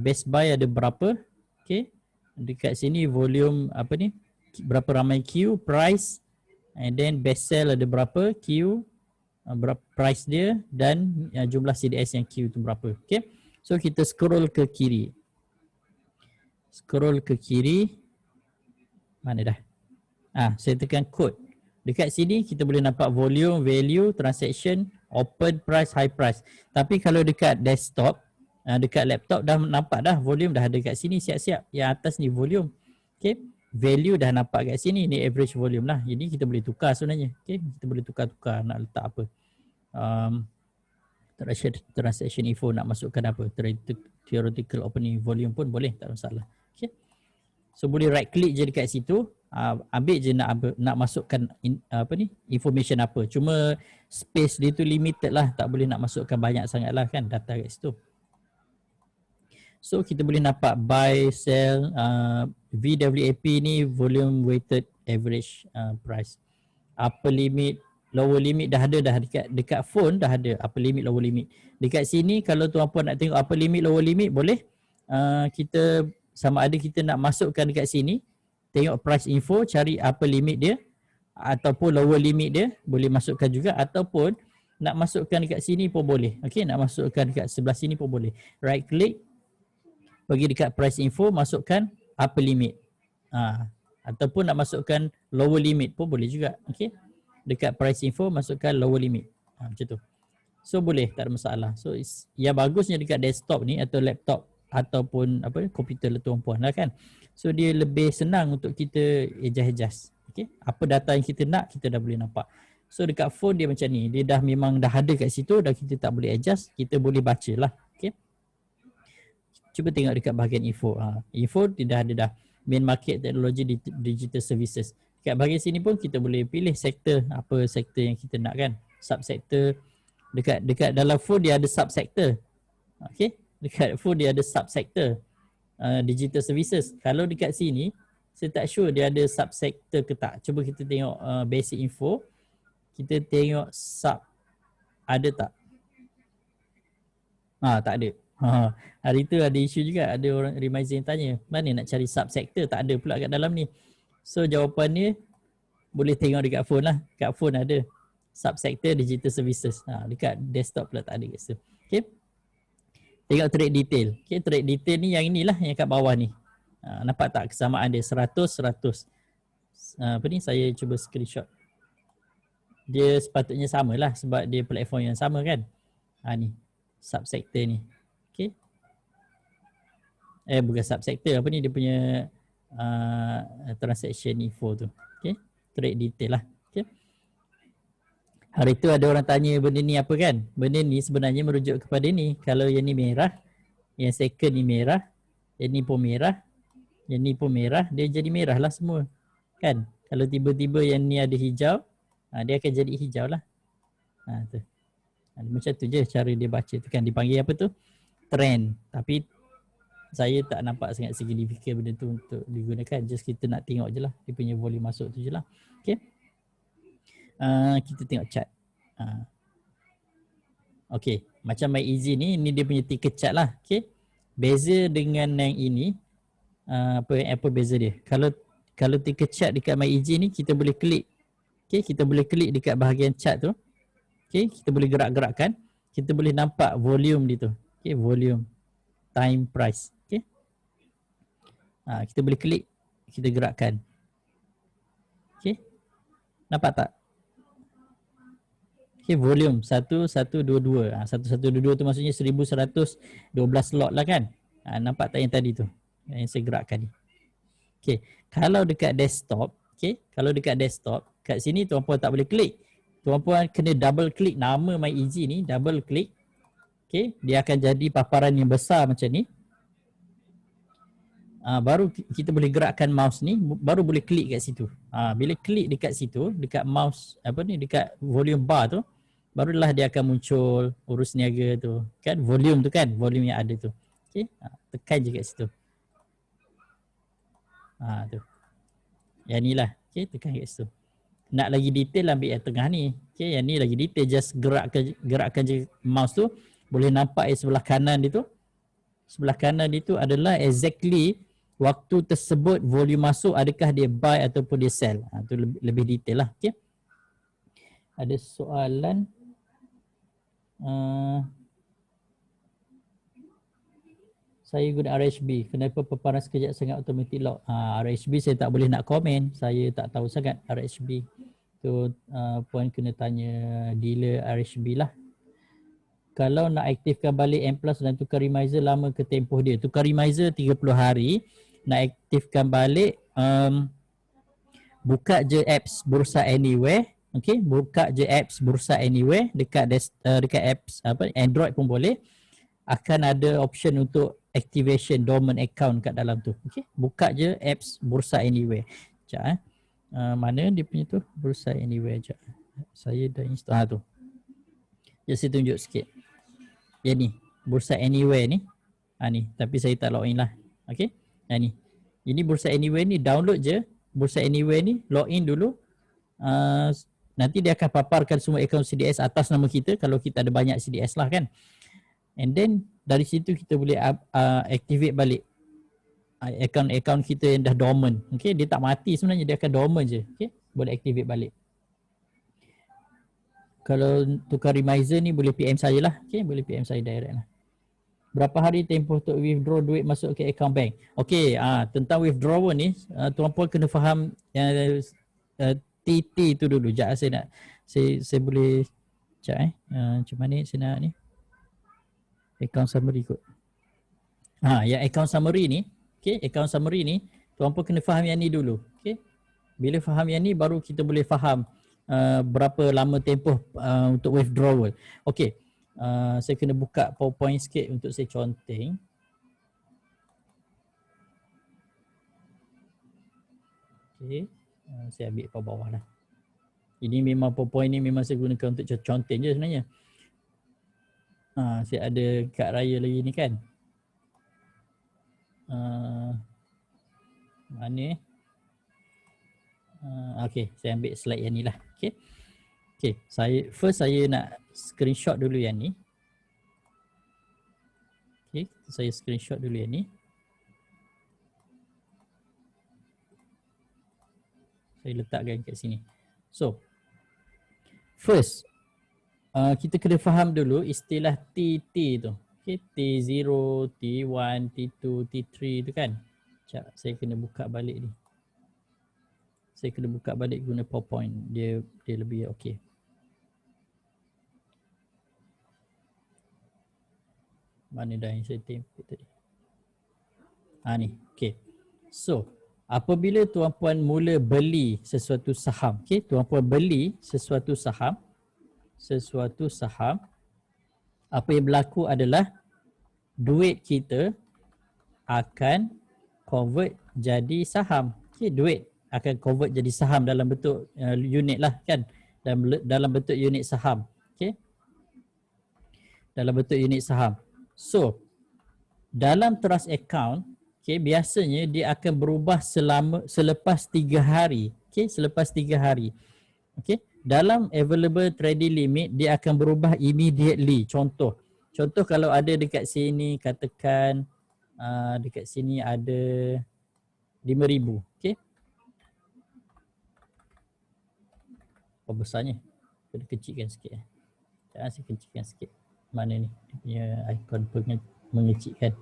best buy ada berapa. Okay. Dekat sini volume apa ni, berapa ramai queue, price, and then best sell ada berapa, queue, berapa price dia, dan jumlah CDS yang queue tu berapa. Okay. So kita scroll ke kiri. Scroll ke kiri. Mana dah? Saya tekan code. Dekat sini kita boleh nampak volume, value, transaction, open price, high price. Tapi kalau dekat desktop, dekat laptop dah nampak dah volume dah ada kat sini siap-siap. Yang atas ni volume. Okay. Value dah nampak kat sini, ni average volume lah. Jadi kita boleh tukar sebenarnya. Okay. Kita boleh tukar-tukar nak letak apa. Transaction info nak masukkan apa. Theoretical opening volume pun boleh, tak ada masalah. Okay. So boleh right click je dekat situ. Ambil je nak masukkan information apa. Cuma space dia tu limited lah, tak boleh nak masukkan banyak sangat lah kan data kat situ. So kita boleh nampak buy, sell, VWAP ni volume weighted average price. Upper limit, lower limit dah ada dah dekat phone dah ada upper limit, lower limit. Dekat sini kalau tuan-puan nak tengok upper limit, lower limit boleh. Kita sama ada kita nak masukkan dekat sini, tengok price info, cari upper limit dia ataupun lower limit dia, boleh masukkan juga, ataupun nak masukkan dekat sini pun boleh. Okey, nak masukkan dekat sebelah sini pun boleh. Right click, pergi dekat price info, masukkan upper limit. Ataupun nak masukkan lower limit pun boleh juga. Okey. Dekat price info masukkan lower limit. Macam tu. So boleh, tak ada masalah. So yang bagusnya dekat desktop ni atau laptop ataupun komputer tuan-puan lah kan. So dia lebih senang untuk kita adjust. Okey. Apa data yang kita nak kita dah boleh nampak. So dekat phone dia macam ni, dia dah memang dah ada kat situ, dah kita tak boleh adjust, kita boleh baca lah. Okey. Cuba tengok dekat bahagian info. Info dia dah ada dah. Main market, teknologi, digital services. Dekat bahagian sini pun kita boleh pilih sektor, apa sektor yang kita nak kan. Subsektor. Dekat dalam phone dia ada subsektor. Okey. Dekat phone dia ada subsektor. Digital services. Kalau dekat sini, saya tak sure dia ada subsektor ke tak. Cuba kita tengok basic info. Kita tengok sub. Ada tak? Tak ada. Hari tu ada isu juga, ada orang reminder yang tanya mana nak cari subsektor, tak ada pula kat dalam ni. So jawapannya boleh tengok dekat phone lah. Dekat phone ada subsektor digital services. Dekat desktop pula tak ada kat situ. Okay. Tengok trade detail. Okay, trade detail ni yang inilah yang kat bawah ni. Nampak tak kesamaan dia 100 100. Apa ni, saya cuba screenshot. Dia sepatutnya samalah sebab dia platform yang sama kan. Ni subsektor ni. Okay. Bukan subsektor, apa ni dia punya transaction info tu. Okay. Trade detail lah. Okay. Hari tu ada orang tanya benda ni apa kan. Benda ni sebenarnya merujuk kepada ni. Kalau yang ni merah, yang second ni merah, yang ni pun merah, yang ni pun merah, dia jadi merah lah semua. Kan. Kalau tiba-tiba yang ni ada hijau, dia akan jadi hijau lah. Tu. Macam tu je cara dia baca tu kan. Dipanggil apa tu? Trend. Tapi saya tak nampak sangat signifikan benda tu untuk digunakan. Just kita nak tengok je lah. Dia punya volume masuk tu je lah. Okay. Kita tengok chart. Okay. Macam MyEasy ni dia punya ticker chart lah. Okay. Beza dengan yang ini. Apa beza dia? Kalau ticker chart dekat MyEasy ni kita boleh klik. Okay. Kita boleh klik dekat bahagian chart tu. Okay. Kita boleh gerak-gerakkan. Kita boleh nampak volume dia tu. Okay. Volume. time price. Okay. Kita boleh klik, kita gerakkan. Okay. Nampak tak? Okay, volume 1122. 1122 tu maksudnya 1112 slot lah kan. Nampak tak yang tadi tu? Yang saya gerakkan ni. Okay. Kalau dekat desktop, okay, kalau dekat desktop, kat sini tuan-puan tak boleh klik. Tuan-puan kena double klik nama MyEG ni, double klik. Okay, dia akan jadi paparan yang besar macam ni. Baru kita boleh gerakkan mouse ni, baru boleh klik kat situ. Bila klik dekat situ, dekat mouse dekat volume bar tu, barulah dia akan muncul urus niaga tu kan, volume tu kan, volume yang ada tu. Okey, tekan je kat situ. Tu. Yang ni lah. Okey, tekan kat situ. Nak lagi detail ambil yang tengah ni. Okey, yang ni lagi detail, just gerakkan je mouse tu, boleh nampak sebelah kanan dia tu. Sebelah kanan itu adalah exactly waktu tersebut volume masuk, adakah dia buy ataupun dia sell. Tu lebih detail lah. Okay. Ada soalan? Saya guna RHB. Kenapa paparan sekejap sangat automatic lock? RHB saya tak boleh nak komen. Saya tak tahu sangat RHB. Tu puan kena tanya dealer RHB lah. Kalau nak aktifkan balik M+ dan tukar remiser, lama ke tempoh dia? Tukar remiser 30 hari. Nak aktifkan balik, buka je apps Bursa Anywhere. Okay, buka je apps Bursa Anywhere dekat apps Android pun boleh. Akan ada option untuk activation dormant account kat dalam tu. Okay, buka je apps Bursa Anywhere. Sekejap mana dia punya tu? Bursa Anywhere. Sekejap. Saya dah install tu. Jadi saya tunjuk sikit. Yang ni, Bursa Anywhere ni. Ni, tapi saya tak login lah. Okay, ni. Ini Bursa Anywhere ni, download je Bursa Anywhere ni, login dulu. Nanti dia akan paparkan semua akaun CDS atas nama kita kalau kita ada banyak CDS lah kan. And then dari situ kita boleh activate balik akaun kita yang dah dormant. Okay, dia tak mati sebenarnya, dia akan dormant je. Okay, boleh activate balik. Kalau tukar remiser ni boleh PM saya lah. Okay, boleh PM saya direct lah. Berapa hari tempoh untuk withdraw duit masuk ke account bank? Okay, tentang withdrawal ni, tuan-puan kena faham TT tu dulu. Sekejap saya nak, saya boleh, sekejap macam mana saya nak ni? Account summary kot. Yang account summary ni, okay, account summary ni, tuan-puan kena faham yang ni dulu. Okay, bila faham yang ni, baru kita boleh faham berapa lama tempoh untuk withdrawal. Okay, saya kena buka PowerPoint sikit untuk saya conteng. Okay, saya ambil kat bawah lah. Ini memang PowerPoint ni memang saya gunakan untuk conteng je sebenarnya. Saya ada kad raya lagi ni kan. Mana okay, saya ambil slide yang ni lah. Okay, okay, saya nak screenshot dulu yang ni. Okay, saya screenshot dulu yang ni. Saya letakkan kat sini. So, first, kita kena faham dulu istilah TT tu. Okay, T0, T1, T2, T3 tu kan. Sekejap, saya kena buka balik ni. Saya kena buka balik guna PowerPoint. Dia lebih okey. Mana dah yang saya template tadi? Ni, okey. So, apabila tuan-puan mula beli sesuatu saham, okey, tuan-puan beli sesuatu saham, apa yang berlaku adalah duit kita akan convert jadi saham. Okay, duit akan convert jadi saham dalam bentuk unit lah kan, dalam bentuk unit saham. Okay, dalam bentuk unit saham. So, dalam trust account, okay, biasanya dia akan berubah selepas 3 hari. Okay, selepas 3 hari. Okay, dalam available trading limit dia akan berubah immediately. Contoh kalau ada dekat sini, katakan dekat sini ada 5,000. Okay, apa besarnya? Kena kecilkan sikit. Saya kecilkan sikit. Mana ni? Dia punya ikon mengecilkan.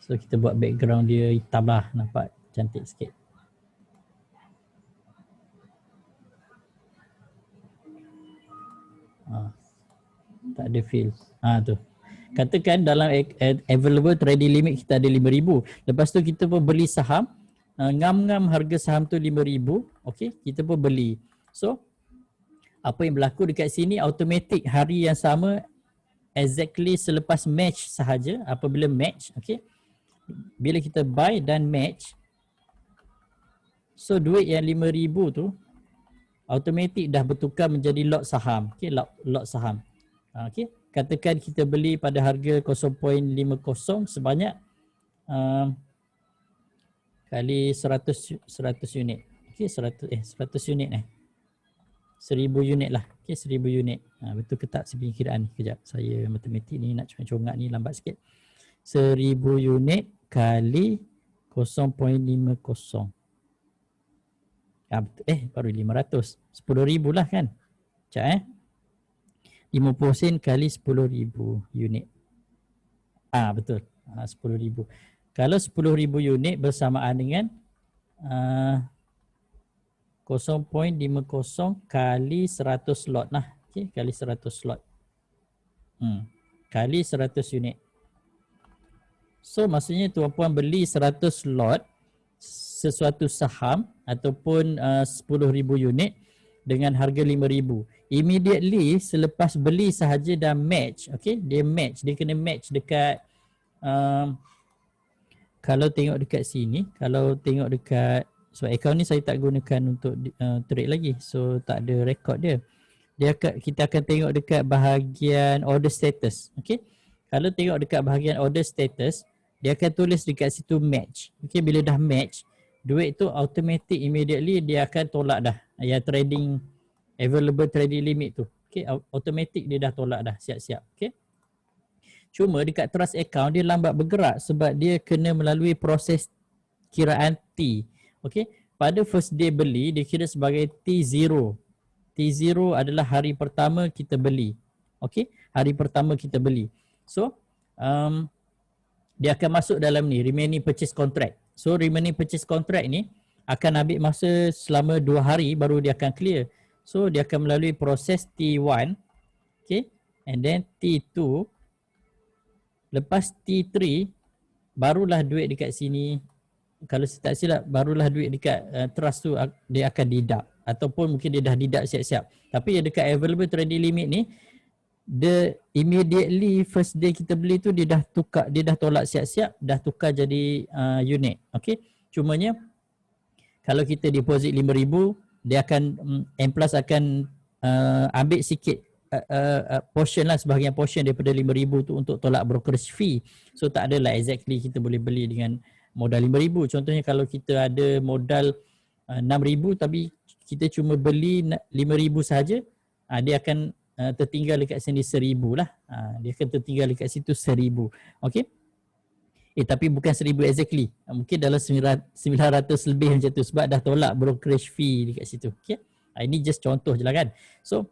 So kita buat background dia hitam lah, nampak cantik sikit. Tak ada fill. Tu. Katakan dalam available trading limit kita ada 5,000. Lepas tu kita pun beli saham. Ngam-ngam harga saham tu 5,000. Okay, kita pun beli. So, apa yang berlaku dekat sini automatic hari yang sama exactly selepas match sahaja. Apabila match, okay. Bila kita buy dan match, so duit yang 5,000 tu automatic dah bertukar menjadi lot saham. Okay, lot saham. Okay, katakan kita beli pada harga 0.50 sebanyak kali 100 unit. Okay, 100 unit 1,000 unit lah. Okay, 1,000 unit. Betul ke tak sebenarnya kiraan ni? Kejap, saya matematik ni nak congak ni lambat sikit. 1,000 unit kali 0.50. Baru 500. 10,000 lah kan? Sekejap 50 sen kali 10,000 unit. Betul. 10,000. Kalau 10,000 unit bersamaan dengan 0.50 kali 100 slot lah. Okay, kali 100 slot. Kali 100 unit. So maksudnya tuan-puan beli 100 slot sesuatu saham ataupun 10,000 unit dengan harga 5,000. Immediately selepas beli sahaja dah match. Okay, dia kena match dekat kalau tengok dekat sini, kalau tengok dekat account ni saya tak gunakan untuk trade lagi. So tak ada record dia. Kita akan tengok dekat bahagian order status. Okay, kalau tengok dekat bahagian order status, dia akan tulis dekat situ match. Okay, bila dah match, duit tu automatic immediately dia akan tolak dah. Yang available trading limit tu. Okay, automatic dia dah tolak dah, siap-siap. Okay. Cuma dekat trust account dia lambat bergerak sebab dia kena melalui proses kiraan T. Okay, pada first day beli dia kira sebagai T0. T0 adalah hari pertama kita beli. Okay, hari pertama kita beli. So, dia akan masuk dalam ni, remaining purchase contract. So, remaining purchase contract ni akan ambil masa selama 2 hari baru dia akan clear. So, dia akan melalui proses T1. Okay, and then T2. Lepas T3, barulah duit dekat sini. Kalau saya tak silap, barulah duit dekat trust tu dia akan deduct. Ataupun mungkin dia dah deduct siap-siap. Tapi yang dekat available trading limit ni, dia immediately first day kita beli tu dia dah tolak siap-siap, dah tukar jadi unit. Okay, cumanya kalau kita deposit 5,000, dia akan M Plus akan ambil sikit portion lah, sebahagian portion daripada 5,000 tu untuk tolak brokerage fee. So tak adalah exactly kita boleh beli dengan modal 5,000. Contohnya kalau kita ada modal 6,000 tapi kita cuma beli 5,000 saja, dia akan tertinggal dekat sini 1,000 lah. Dia akan tertinggal dekat situ 1,000. Okay. Tapi bukan 1,000 exactly. Mungkin dalam 900 lebih macam tu sebab dah tolak brokerage fee dekat situ. Okay. Ini just contoh je lah kan. So,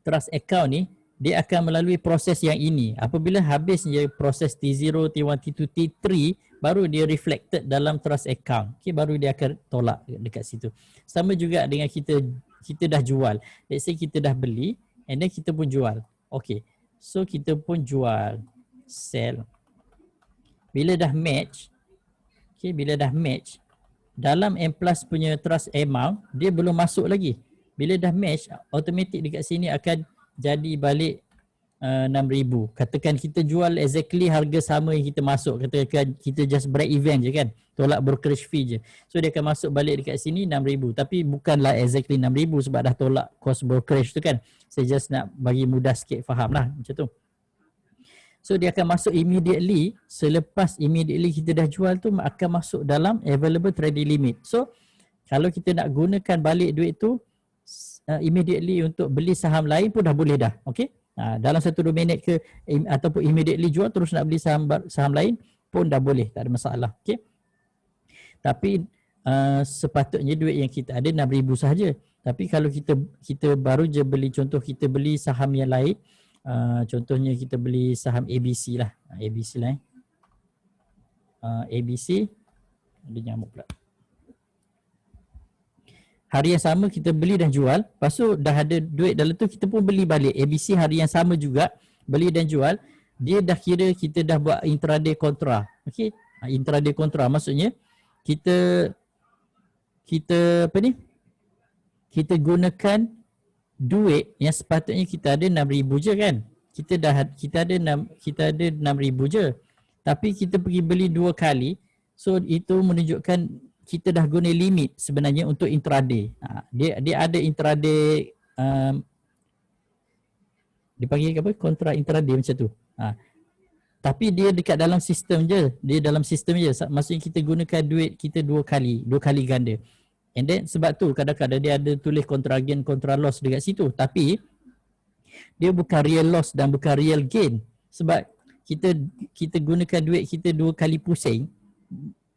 trust account ni, dia akan melalui proses yang ini. Apabila habis proses T0, T1, T2, T3, baru dia reflected dalam trust account. Okay, baru dia akan tolak dekat situ. Sama juga dengan kita dah jual. Let's say kita dah beli and then kita pun jual. Okay, so kita pun jual, sell. Bila dah match, okay, bila dah match, dalam M Plus punya trust amount, dia belum masuk lagi. Bila dah match, automatic dekat sini akan jadi balik 6,000. Katakan kita jual exactly harga sama yang kita masuk. Katakan kita just break even je kan. Tolak brokerage fee je. So dia akan masuk balik dekat sini 6,000. Tapi bukanlah exactly 6,000 sebab dah tolak cost brokerage tu kan. Saya just nak bagi mudah sikit faham lah macam tu. So dia akan masuk immediately. Selepas immediately kita dah jual tu akan masuk dalam available trading limit. So kalau kita nak gunakan balik duit tu immediately untuk beli saham lain pun dah boleh dah. Okay. Dalam 1-2 minit ke ataupun immediately jual terus nak beli saham lain pun dah boleh. Tak ada masalah. Okay. Tapi sepatutnya duit yang kita ada 6,000 sahaja. Tapi kalau kita baru je beli, contoh kita beli saham yang lain, contohnya kita beli saham ABC lah. ABC lah. ABC, ada nyamuk pula. Hari yang sama kita beli dan jual, lepas tu dah ada duit dalam tu kita pun beli balik. ABC hari yang sama juga, beli dan jual. Dia dah kira kita dah buat intraday kontra. Okey, intraday kontra maksudnya kita apa ni? Kita gunakan duit yang sepatutnya kita ada 6,000 je kan. Kita ada 6,000 je. Tapi kita pergi beli 2 kali. So itu menunjukkan kita dah guna limit sebenarnya untuk intraday. Dia ada intraday dipanggil apa? Kontra intraday macam tu. Tapi dia dekat dalam sistem je. Dia dalam sistem je. Maksudnya kita gunakan duit kita 2 kali ganda. And then sebab tu kadang-kadang dia ada tulis kontra gain, kontra loss dekat situ. Tapi dia bukan real loss dan bukan real gain. Sebab kita gunakan duit kita 2 kali pusing,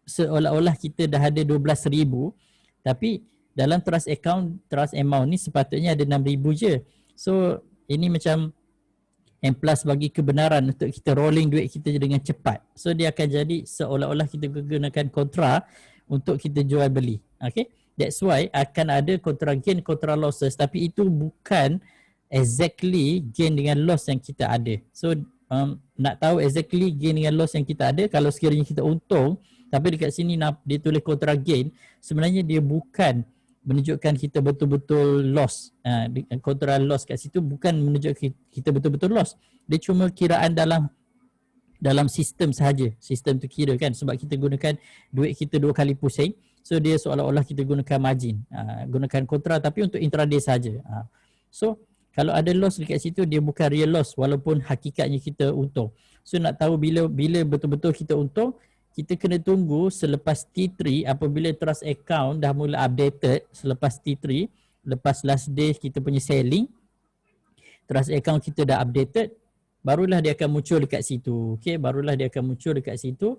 seolah-olah kita dah ada 12,000, tapi dalam trust amount ni sepatutnya ada 6,000 je. So ini macam M+ bagi kebenaran untuk kita rolling duit kita dengan cepat. So dia akan jadi seolah-olah kita gunakan kontra untuk kita jual beli. Okay, that's why akan ada kontra gain, kontra losses, tapi itu bukan exactly gain dengan loss yang kita ada. So nak tahu exactly gain dengan loss yang kita ada, kalau sekiranya kita untung tapi dekat sini dia tulis kontra gain, sebenarnya dia bukan menunjukkan kita betul-betul loss. Kontra loss kat situ bukan menunjukkan kita betul-betul loss. Dia cuma kiraan dalam sistem sahaja. Sistem tu kira kan, sebab kita gunakan duit kita 2 kali pusing. So dia seolah-olah kita gunakan margin, gunakan kontra tapi untuk intraday saja. So kalau ada loss dekat situ, dia bukan real loss walaupun hakikatnya kita untung. So nak tahu bila betul-betul kita untung, kita kena tunggu selepas T3 apabila trust account dah mula updated. Selepas T3, lepas last day kita punya selling, trust account kita dah updated, barulah dia akan muncul dekat situ. Okay, barulah dia akan muncul dekat situ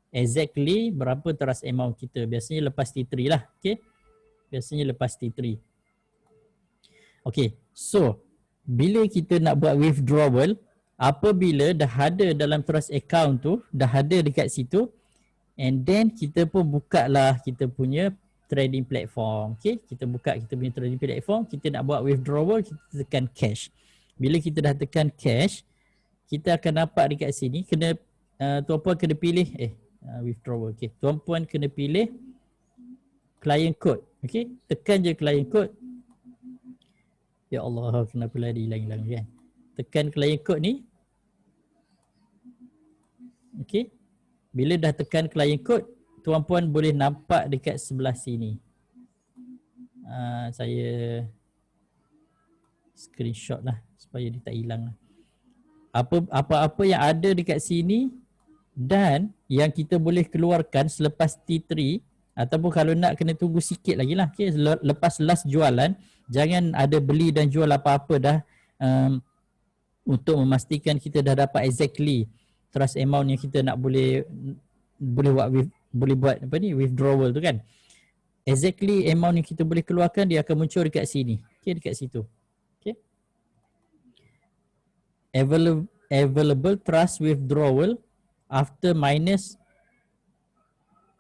exactly berapa trust amount kita. Biasanya lepas T3 lah. Okay, biasanya lepas T3. Okay, so bila kita nak buat withdrawal, apabila dah ada dalam trust account tu, dah ada dekat situ, and then kita pun buka lah kita punya trading platform. Okay, kita buka kita punya trading platform, kita nak buat withdrawal, kita tekan cash. Bila kita dah tekan cash, kita akan nampak dekat sini, kena tuan-puan kena pilih withdrawal. Okay, tuan-puan kena pilih client code. Okay, tekan je client code. Ya Allah, kenapa lah dia hilang-hilang kan. Tekan client code ni. Okay, bila dah tekan client code, tuan-puan boleh nampak dekat sebelah sini. Saya screenshot lah supaya dia tak hilang lah. Apa-apa yang ada dekat sini dan yang kita boleh keluarkan selepas T3, ataupun kalau nak kena tunggu sikit lagi lah. Okay, lepas last jualan, jangan ada beli dan jual apa-apa dah, untuk memastikan kita dah dapat exactly trust amount yang kita nak boleh buat apa ni, withdrawal tu kan. Exactly amount yang kita boleh keluarkan dia akan muncul dekat sini. Okay, dekat situ. Okay, available trust withdrawal after minus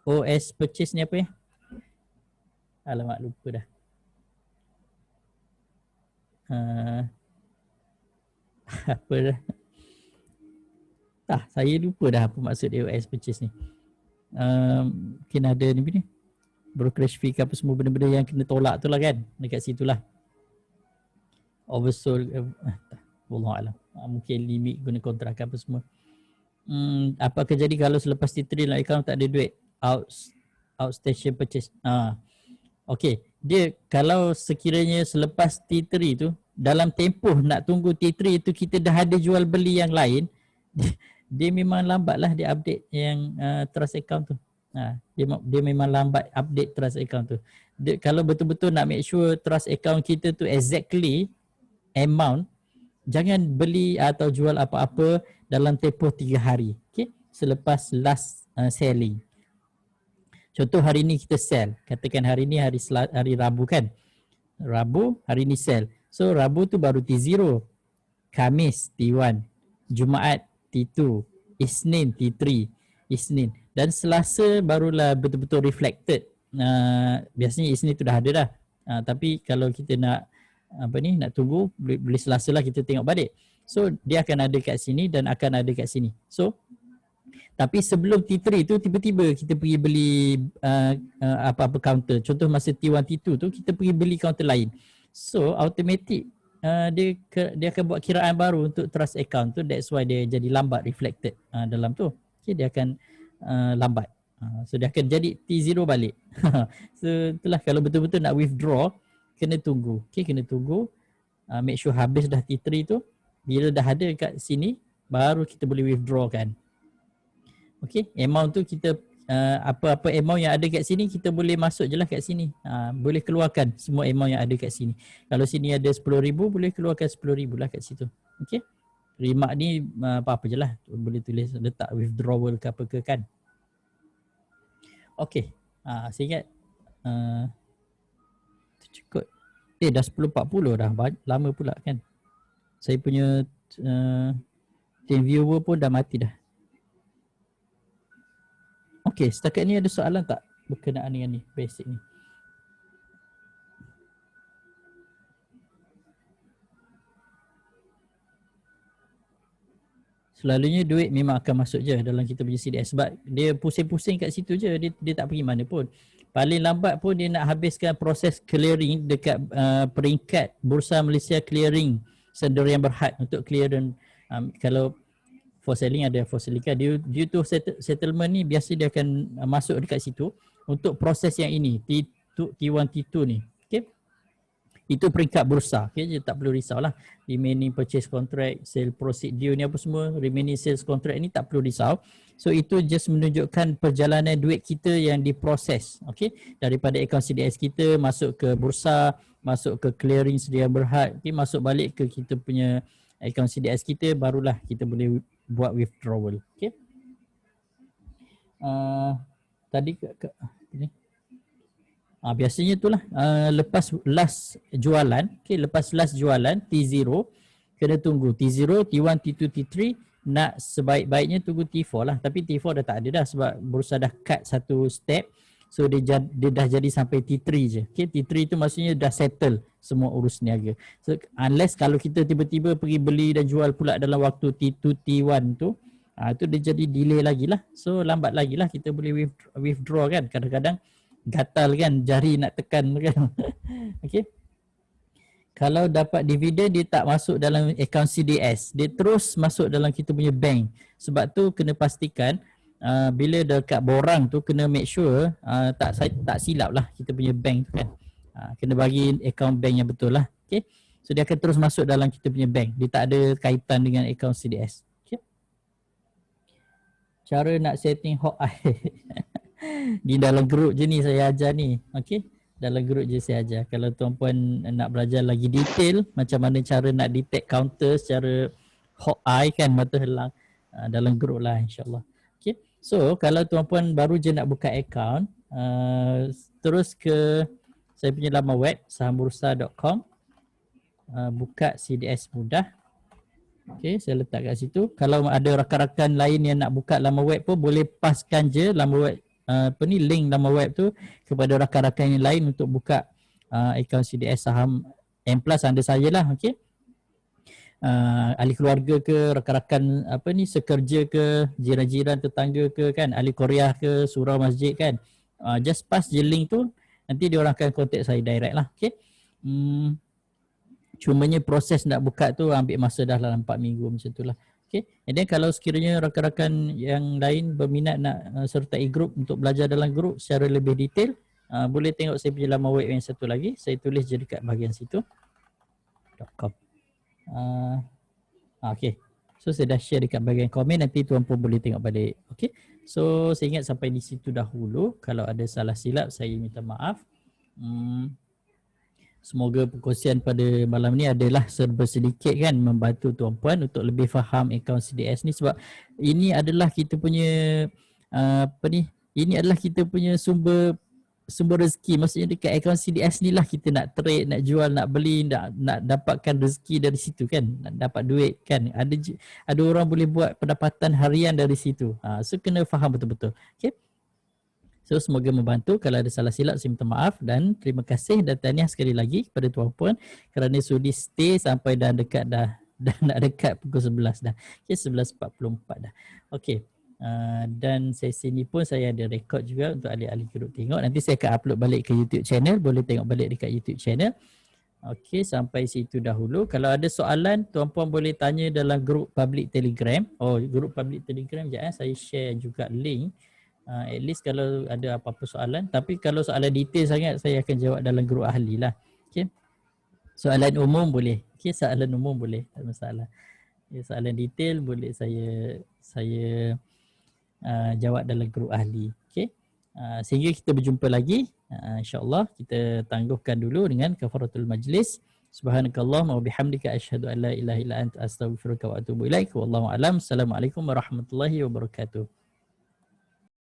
OS purchase ni apa ya? Alamak, lupa dah. Apa dah? Saya lupa dah apa maksud OS purchase ni. Mungkin ada ni brokerage fee ke apa semua benda-benda yang kena tolak tu lah kan. Dekat situ lah. Oversold. Wallahualam. Mungkin limit guna kontrak apa semua. Apakah jadi kalau selepas T3 dalam account tak ada duit? Outstation purchase. Okay, dia kalau sekiranya selepas T3 tu, dalam tempoh nak tunggu T3 tu kita dah ada jual beli yang lain, dia memang lambat lah dia update yang trust account tu. Dia memang lambat update trust account tu. Kalau betul-betul nak make sure trust account kita tu exactly amount, jangan beli atau jual apa-apa dalam tempoh 3 hari. Okay, selepas last selling. Contoh hari ni kita sell. Katakan hari ni hari Rabu kan. Rabu hari ni sell. So Rabu tu baru T0. Khamis T1. Jumaat T2. Isnin T3. Isnin. Dan Selasa barulah betul-betul reflected. Biasanya Isnin tu dah ada dah. Tapi kalau kita nak nak tunggu, boleh Selasa lah kita tengok balik. So dia akan ada kat sini dan akan ada kat sini. So tapi sebelum T3 tu tiba-tiba kita pergi beli apa-apa counter. Contoh masa T1, T2 tu kita pergi beli counter lain. So automatic dia akan buat kiraan baru untuk trust account tu. That's why dia jadi lambat reflected dalam tu. Okay, dia akan lambat. So dia akan jadi T0 balik. So itulah kalau betul-betul nak withdraw kena tunggu. Okay, kena tunggu. Make sure habis dah T3 tu. Bila dah ada kat sini baru kita boleh withdraw kan. Okay, amount tu kita apa-apa amount yang ada kat sini kita boleh masuk je lah kat sini. Boleh keluarkan semua amount yang ada kat sini. Kalau sini ada 10,000 boleh keluarkan 10,000 lah kat situ. Okay. Remark ni apa-apa je lah. Boleh tulis letak withdrawal ke apa ke kan. Okay. Saya ingat cukup. Dah 10.40 dah. Lama pula kan. Saya punya team viewer pun dah mati dah. Okay, setakat ni ada soalan tak berkenaan dengan ni, basic ni? Selalunya duit memang akan masuk je dalam kita punya CDS sebab dia pusing-pusing kat situ je, dia tak pergi mana pun. Paling lambat pun dia nak habiskan proses clearing dekat peringkat Bursa Malaysia Clearing Sendirian Berhad untuk clearance. Kalau for selling ada for selling kan, due to settlement ni biasa dia akan masuk dekat situ untuk proses yang ini T1, T2 ni. Okay, itu peringkat bursa. Okay, je tak perlu risau lah. Remaining purchase contract, sale proceed due ni apa semua, remaining sales contract ni tak perlu risau. So itu just menunjukkan perjalanan duit kita yang diproses. Okay, daripada akaun CDS kita masuk ke bursa, masuk ke clearing Sendirian Berhad, okay, masuk balik ke kita punya akaun CDS kita, barulah kita boleh buat withdrawal. Okay. Tadi ni. Biasanya itulah lepas last jualan, okay, lepas last jualan T0 kena tunggu T0, T1, T2, T3, nak sebaik-baiknya tunggu T4 lah. Tapi T4 dah tak ada dah sebab bursa dah cut satu step. So dia dah jadi sampai T3 je. Okay, T3 tu maksudnya dah settle semua urus niaga. So unless kalau kita tiba-tiba pergi beli dan jual pula dalam waktu T2, T1 tu, tu dia jadi delay lagi lah. So lambat lagi lah kita boleh withdraw kan. Kadang-kadang gatal kan jari nak tekan kan. Okay. Kalau dapat dividen dia tak masuk dalam akaun CDS. Dia terus masuk dalam kita punya bank. Sebab tu kena pastikan bila dekat borang tu kena make sure tak silap lah kita punya bank tu kan. Kena bagi akaun bank yang betul lah. Okay. So dia akan terus masuk dalam kita punya bank. Dia tak ada kaitan dengan akaun CDS. Okay. Cara nak setting Hawkeye. Di dalam grup je ni saya ajar ni. Okay. Dalam grup je saya ajar. Kalau tuan-puan nak belajar lagi detail macam mana cara nak detect counter secara Hawkeye kan, mata helang, dalam grup lah insyaAllah. Okay. So kalau tuan-puan baru je nak buka account, terus ke saya punya laman web sahambursa.com, buka CDS mudah. Okay, saya letak kat situ. Kalau ada rakan-rakan lain yang nak buka laman web pun boleh paskan je laman web, link laman web tu kepada rakan-rakan yang lain untuk buka akaun CDS saham M+ anda sajalah. Okay. Ahli keluarga ke, rakan-rakan sekerja ke, jiran-jiran tetangga ke kan, ahli Korea ke, surau masjid kan, just pass je link tu, nanti dia orang akan contact saya direct lah. Okay. Cumanya proses nak buka tu ambil masa dah dalam 4 minggu macam tu lah. Okay. And then kalau sekiranya rakan-rakan yang lain berminat nak sertai grup untuk belajar dalam grup secara lebih detail, boleh tengok saya punya laman web yang satu lagi, saya tulis je dekat bahagian situ .com. Okay. So saya dah share dekat bahagian komen, nanti tuan pun boleh tengok balik. Okay. So saya ingat sampai di situ dahulu. Kalau ada salah silap saya minta maaf. Semoga perkongsian pada malam ni adalah serba sedikit kan membantu tuan-puan untuk lebih faham akaun CDS ni, sebab ini adalah kita punya ini adalah kita punya sumber sumber rezeki, maksudnya dekat akaun CDS ni lah kita nak trade, nak jual, nak beli, nak dapatkan rezeki dari situ kan, nak dapat duit kan. Ada orang boleh buat pendapatan harian dari situ. So kena faham betul-betul. Okay. So semoga membantu. Kalau ada salah silap saya minta maaf dan terima kasih dan tahniah sekali lagi kepada tuan-puan kerana sudi stay sampai dah dekat dah nak dekat pukul 11 dah. Okay, 11.44 dah. Okay. Dan sesi ni pun saya ada rekod juga untuk ahli-ahli grup tengok. Nanti saya akan upload balik ke YouTube channel. Boleh tengok balik dekat YouTube channel. Okey, sampai situ dahulu. Kalau ada soalan, tuan-puan boleh tanya dalam grup public Telegram. Oh, grup public Telegram sekejap saya share juga link. At least kalau ada apa-apa soalan. Tapi kalau soalan detail sangat, saya akan jawab dalam grup ahli lah. Okey. Soalan umum boleh. Okey, soalan umum boleh. Tak masalah. Soalan detail boleh saya jawab dalam grup ahli. Okay. Sehingga kita berjumpa lagi, insyaAllah kita tangguhkan dulu dengan kafaratul majlis. Subhanakallahumma wa bihamdika asyhadu an la ilaha illa anta astaghfiruka wa atubu ilaik. Wallahu a'lam. Assalamualaikum warahmatullahi wabarakatuh.